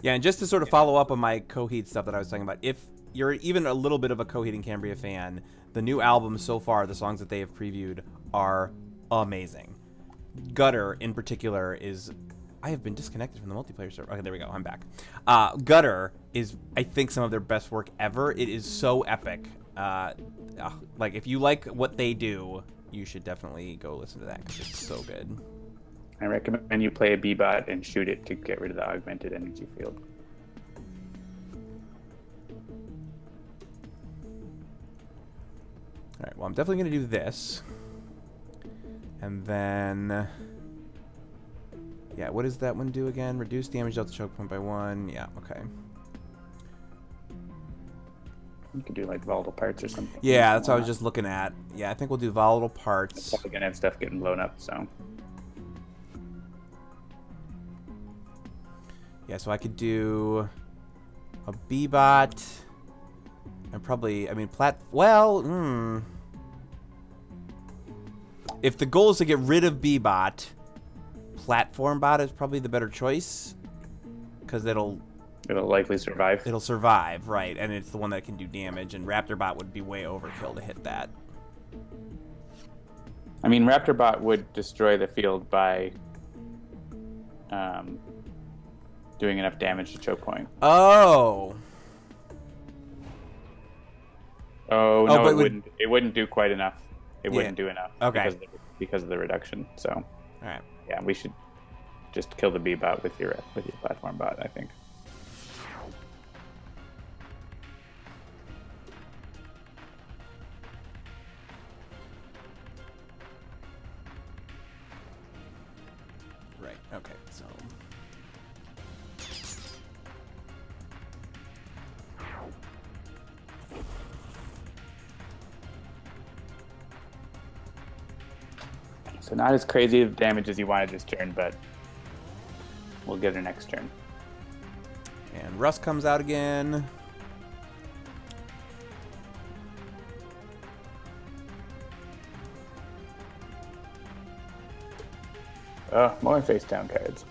Yeah, and just to sort of follow up on my Coheed stuff that I was talking about, if you're even a little bit of a Coheed and Cambria fan, the new album so far, the songs that they have previewed, are amazing. Gutter, in particular, is... I have been disconnected from the multiplayer server. Okay, there we go. I'm back. Gutter is, I think, some of their best work ever. It is so epic. Like, if you like what they do, you should definitely go listen to that because it's so good. I recommend you play a B-bot and shoot it to get rid of the augmented energy field. All right, well, I'm definitely going to do this. And then... Yeah, what does that one do again? Reduce damage dealt to choke point by 1. Yeah, okay. You could do, like, volatile parts or something. Yeah, that's what I was just looking at. Yeah, I think we'll do volatile parts. Probably going to have stuff getting blown up, so... Yeah, so I could do a B-bot. And probably, I mean, if the goal is to get rid of B-bot, platform bot is probably the better choice. Because it'll likely survive. It'll survive, right. And it's the one that can do damage. And Raptor bot would be way overkill to hit that. I mean, Raptor bot would destroy the field by... doing enough damage to choke point. Oh. Oh no, it wouldn't. It wouldn't do quite enough. It wouldn't do enough. Okay. Because of the reduction. So. All right. Yeah, we should just kill the B bot with your platform bot, I think. Right. Okay. So. So not as crazy of damage as you wanted this turn, but we'll get her next turn. And Rust comes out again. Oh, more face down cards.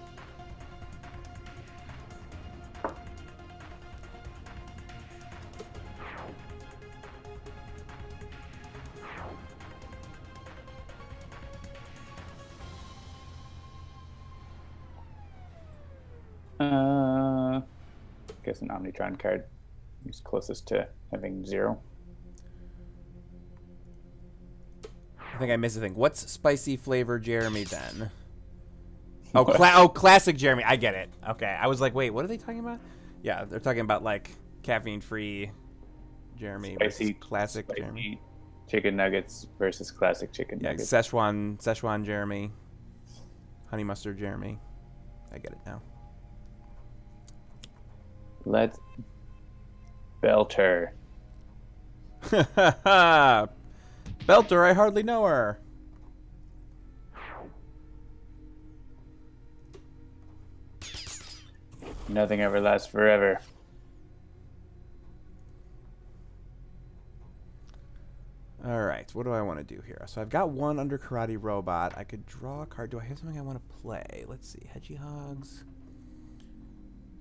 guess an Omnitron card is closest to having 0. I think I missed a thing. What's spicy flavor Jeremy then? Oh, classic Jeremy. I get it. Okay. I was like, wait, what are they talking about? Yeah, they're talking about like caffeine-free Jeremy Spicy classic Jeremy. Chicken nuggets versus classic chicken nuggets. Szechuan Jeremy. Honey mustard Jeremy. I get it now. Let's Belter. Belter, I hardly know her. Nothing ever lasts forever. All right, what do I want to do here? So I've got one under Karate Robot. I could draw a card. Do I have something I want to play? Let's see. Hedgehogs.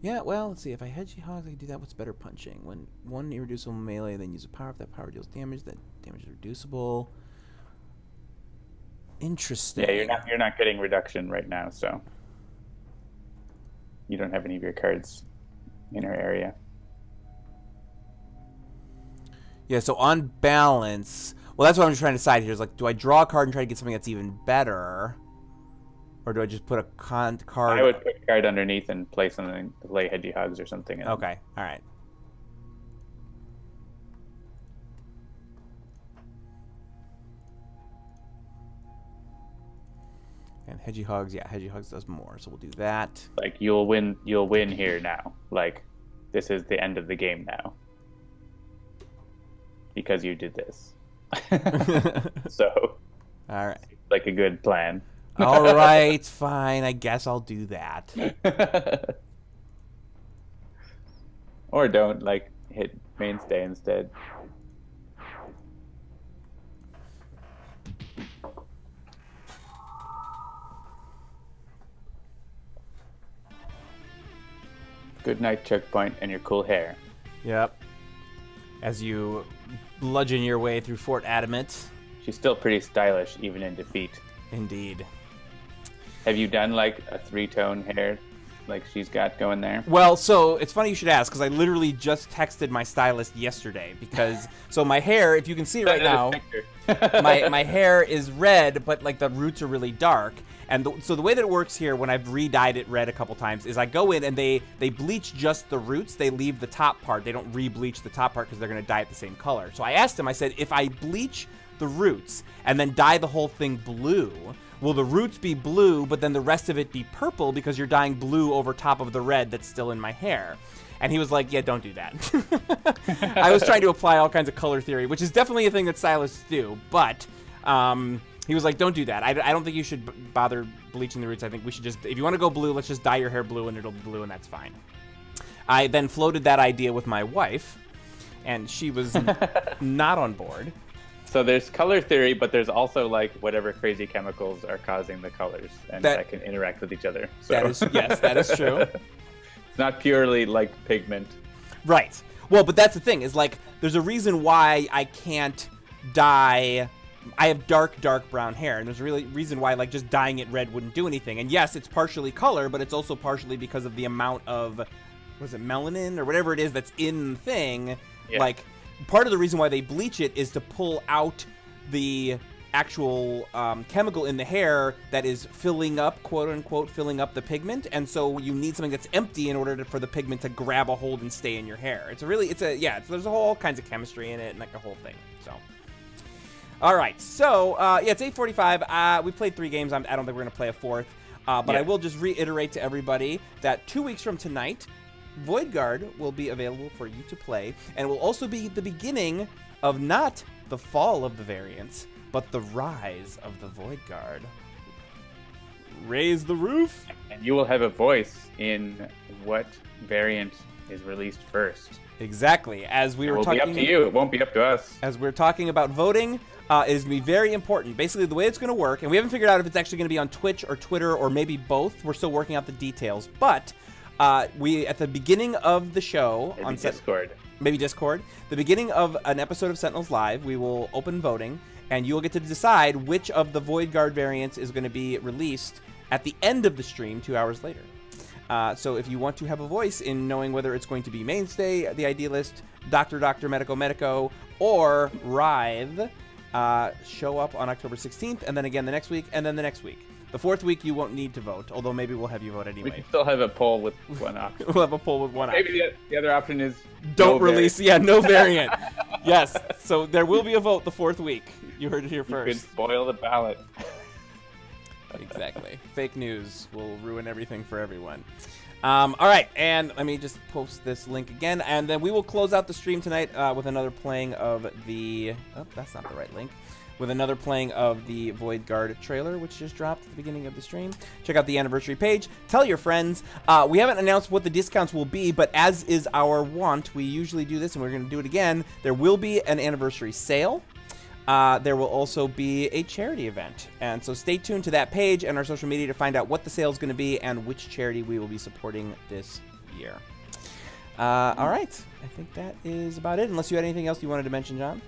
Yeah, well, let's see. If I Hedgehogs, I can do that. What's better punching? When one irreducible melee, then use a power. If that power deals damage, that damage is reducible. Interesting. Yeah, you're not getting reduction right now, so you don't have any of your cards in our area. Yeah, so on balance, well, that's what I'm trying to decide here. Is like, do I draw a card and try to get something that's even better, or do I just put a card? I would put a card underneath and play something, play Hedgehogs or something. Okay, all right. And Hedgehogs, yeah, Hedgehogs does more, so we'll do that. Like you'll win here now. Like this is the end of the game now. Because you did this. So, all right. Like a good plan. All right, fine. I guess I'll do that. Or don't, like, hit Mainstay instead. Good night, Chokepoint, and your cool hair. Yep. As you bludgeon your way through Fort Adamant. She's still pretty stylish, even in defeat. Indeed. Have you done, like, a 3-tone hair like she's got going there? Well, so it's funny you should ask, because I literally just texted my stylist yesterday. Because, so my hair, if you can see right now, my hair is red, but, like, the roots are really dark. And so the way that it works here, when I've re-dyed it red a couple times, is I go in and they bleach just the roots. They leave the top part. They don't re-bleach the top part because they're going to dye it the same color. So I asked him, I said, if I bleach the roots and then dye the whole thing blue, will the roots be blue, but then the rest of it be purple because you're dyeing blue over top of the red that's still in my hair? And he was like, yeah, don't do that. I was trying to apply all kinds of color theory, which is definitely a thing that stylists do, but... he was like, don't do that. I don't think you should bother bleaching the roots. I think we should just, if you want to go blue, let's just dye your hair blue and it'll be blue and that's fine. I then floated that idea with my wife, and she was not on board. So there's color theory, but there's also like whatever crazy chemicals are causing the colors and that can interact with each other. So. Yes, that is true. It's not purely like pigment. Right. Well, but that's the thing, is like, there's a reason why I can't dye... I have dark brown hair, and there's a really reason why, like, just dyeing it red wouldn't do anything. And yes, it's partially color, but it's also partially because of the amount of, was it melanin or whatever it is that's in the thing. Yeah. Like, part of the reason why they bleach it is to pull out the actual chemical in the hair that is filling up, quote unquote, filling up the pigment. And so you need something that's empty in order for the pigment to grab a hold and stay in your hair. There's all kinds of chemistry in it and like a whole thing. So. All right, so, yeah, it's 8:45. We played 3 games. I don't think we're going to play a 4th. But I will just reiterate to everybody that 2 weeks from tonight, Void Guard will be available for you to play. And it will also be the beginning of not the fall of the variants, but the rise of the Void Guard. Raise the roof. And you will have a voice in what variant is released first. Exactly. As we were talking, it will be up to you. It won't be up to us. As we're talking about voting, it is going to be very important. Basically, the way it's going to work, and we haven't figured out if it's actually going to be on Twitch or Twitter or maybe both. We're still working out the details. But we, at the beginning of the show, maybe Discord, the beginning of an episode of Sentinels Live, we will open voting, and you will get to decide which of the Void Guard variants is going to be released at the end of the stream 2 hours later. So if you want to have a voice in knowing whether it's going to be Mainstay, the Idealist, Doctor, Medico, or Wraith, show up on October 16th, and then again the next week, and then the next week. The fourth week, you won't need to vote, although maybe we'll have you vote anyway. We can still have a poll with one option. We'll have a poll with one option. Maybe the other option is don't release. Yeah, no variant. Yes, so there will be a vote the fourth week. You heard it here first. You could spoil the ballot. Exactly. Fake news will ruin everything for everyone. All right, and let me just post this link again, and then we will close out the stream tonight with another playing of the... Oh, that's not the right link. With another playing of the Void Guard trailer, which just dropped at the beginning of the stream. Check out the anniversary page. Tell your friends. We haven't announced what the discounts will be, but as is our wont, we usually do this, and we're going to do it again. There will be an anniversary sale. There will also be a charity event. And so stay tuned to that page and our social media to find out what the sale is going to be and which charity we will be supporting this year. All right. I think that is about it, unless you had anything else you wanted to mention, John.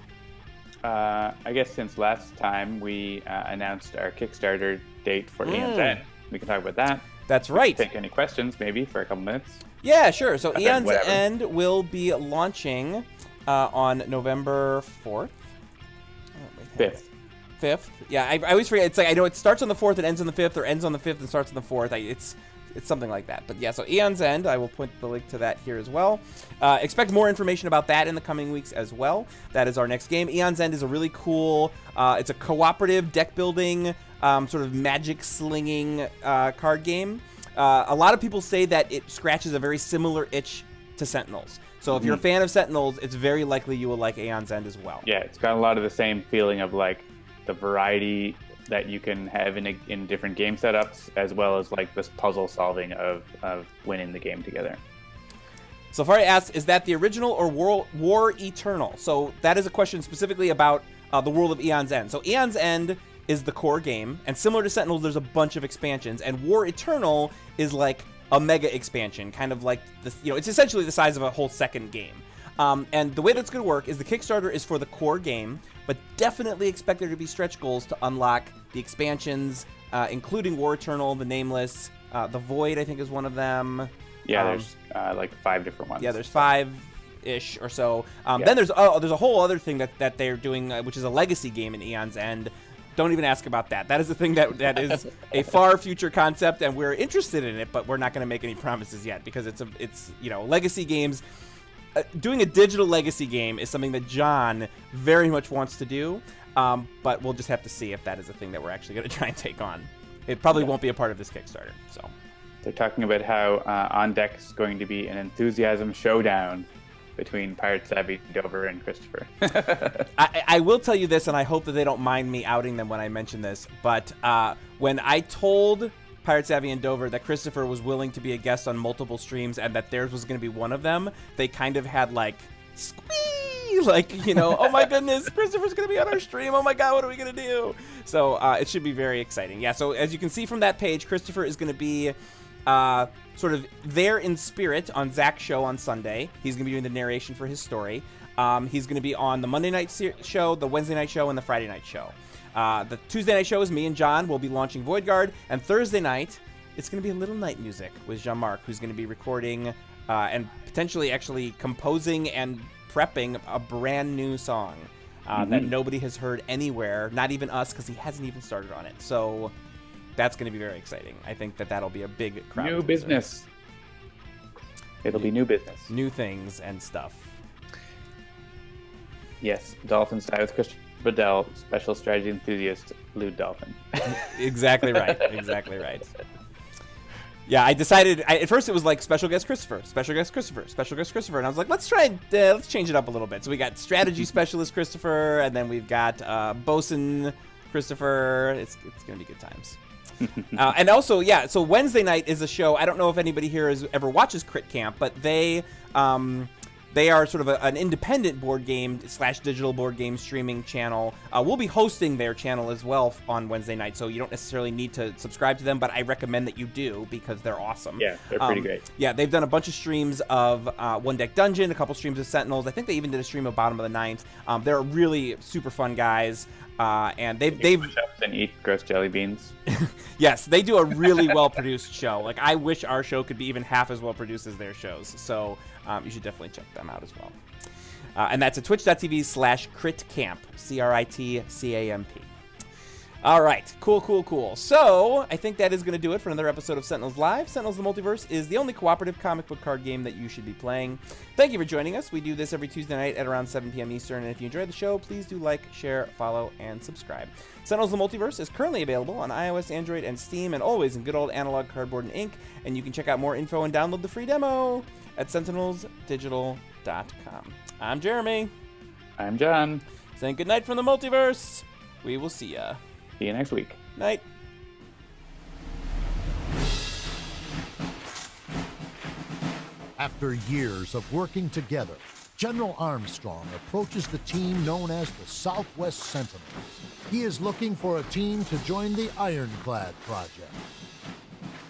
I guess since last time we announced our Kickstarter date for Aeon's End, we can talk about that. That's right. Take any questions, maybe, for a couple minutes. Yeah, sure. So Aeon's End will be launching on November 4th. 5th. Yeah, I always forget. It's like, I know it starts on the 4th and ends on the 5th, or ends on the 5th and starts on the 4th. It's something like that. But yeah, so Aeon's End, I will put the link to that here as well. Expect more information about that in the coming weeks as well. That is our next game. Aeon's End is a really cool, it's a cooperative deck building, sort of magic slinging card game. A lot of people say that it scratches a very similar itch to Sentinels. So if you're a fan of Sentinels, it's very likely you will like Aeon's End as well. Yeah, it's got a lot of the same feeling of like the variety that you can have in different game setups, as well as like this puzzle solving of winning the game together. Safari asks, is that the original or War Eternal? So that is a question specifically about the world of Aeon's End. So Aeon's End is the core game, and similar to Sentinels, there's a bunch of expansions, and War Eternal is like a mega expansion, kind of like this, it's essentially the size of a whole second game. And the way that's going to work is the Kickstarter is for the core game, but definitely expect there to be stretch goals to unlock the expansions, including War Eternal, the Nameless, the Void, I think is one of them. Yeah, there's like 5 different ones. Yeah, there's 5-ish or so. Then there's a whole other thing that they're doing, which is a legacy game in Aeon's End. Don't even ask about that. That is the thing that is a far future concept, and we're interested in it, but we're not going to make any promises yet because it's legacy games. Doing a digital legacy game is something that John very much wants to do, but we'll just have to see if that is a thing that we're actually going to try and take on. It probably won't be a part of this Kickstarter. So they're talking about how on deck is going to be an enthusiasm showdown between Pirate Savvy, Dover, and Christopher. I will tell you this, and I hope that they don't mind me outing them when I mention this, but when I told Pirate Savvy and Dover that Christopher was willing to be a guest on multiple streams and that theirs was going to be one of them, they kind of had like, squee! Like, oh my goodness, Christopher's going to be on our stream. Oh my God, what are we going to do? So it should be very exciting. Yeah, so as you can see from that page, Christopher is going to be sort of there in spirit on Zach's show on Sunday. He's going to be doing the narration for his story. He's going to be on the Monday night show, the Wednesday night show, and the Friday night show. The Tuesday night show is me and John. We'll be launching Void Guard. And Thursday night, it's going to be a little night music with Jean-Marc, who's going to be recording and potentially actually composing and prepping a brand new song that nobody has heard anywhere, not even us, because he hasn't even started on it. So that's going to be very exciting. I think that'll be a big crowd. New business. It'll be new business. New things and stuff. Yes, Dolphin Style with Christopher Bedell, special strategy enthusiast, Lewd Dolphin. Exactly right. Exactly right. Yeah, I decided, at first it was like special guest Christopher, special guest Christopher, special guest Christopher, and I was like, let's change it up a little bit. So we got strategy specialist Christopher, and then we've got bosun Christopher. It's going to be good times. And also, yeah, so Wednesday night is a show. I don't know if anybody here ever watches Crit Camp, but they They are sort of an independent board game / digital board game streaming channel. We'll be hosting their channel as well on Wednesday night, so you don't necessarily need to subscribe to them, but I recommend that you do because they're awesome. Yeah, they're pretty great. Yeah, they've done a bunch of streams of One Deck Dungeon, a couple streams of Sentinels. I think they even did a stream of Bottom of the Ninth. They're really super fun guys, and they've Push-ups and eat gross jelly beans. Yes, they do a really well-produced show. Like, I wish our show could be even half as well-produced as their shows. So you should definitely check them out as well. And that's at twitch.tv/critcamp, CRITCAMP. All right, cool. So I think that is going to do it for another episode of Sentinels Live. Sentinels the Multiverse is the only cooperative comic book card game that you should be playing. Thank you for joining us. We do this every Tuesday night at around 7 p.m. Eastern, and if you enjoy the show, please do like, share, follow, and subscribe. Sentinels the Multiverse is currently available on iOS, Android, and Steam, and always in good old analog cardboard and ink, and you can check out more info and download the free demo at sentinelsdigital.com. I'm Jeremy. I'm John. Saying goodnight from the Multiverse. We will see ya. See you next week. Night. After years of working together, General Armstrong approaches the team known as the Southwest Sentinels. He is looking for a team to join the Ironclad project.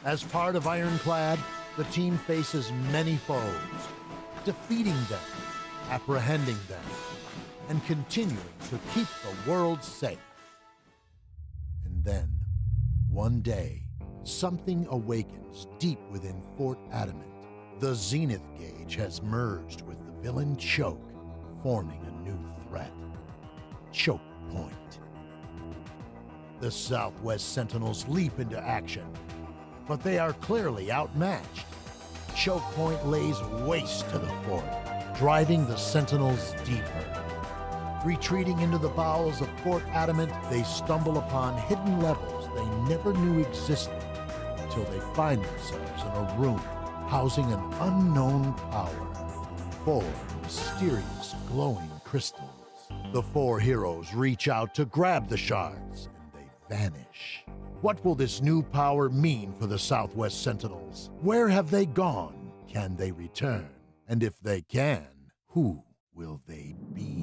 As part of Ironclad, the team faces many foes, defeating them, apprehending them, and continuing to keep the world safe. And then, one day, something awakens deep within Fort Adamant. The Zenith Gauge has merged with the villain Choke, forming a new threat. Chokepoint. The Southwest Sentinels leap into action, but they are clearly outmatched. Chokepoint lays waste to the fort, driving the Sentinels deeper. Retreating into the bowels of Fort Adamant, they stumble upon hidden levels they never knew existed until they find themselves in a room housing an unknown power. 4 mysterious glowing crystals. The 4 heroes reach out to grab the shards, and they vanish. What will this new power mean for the Southwest Sentinels? Where have they gone? Can they return? And if they can, who will they be?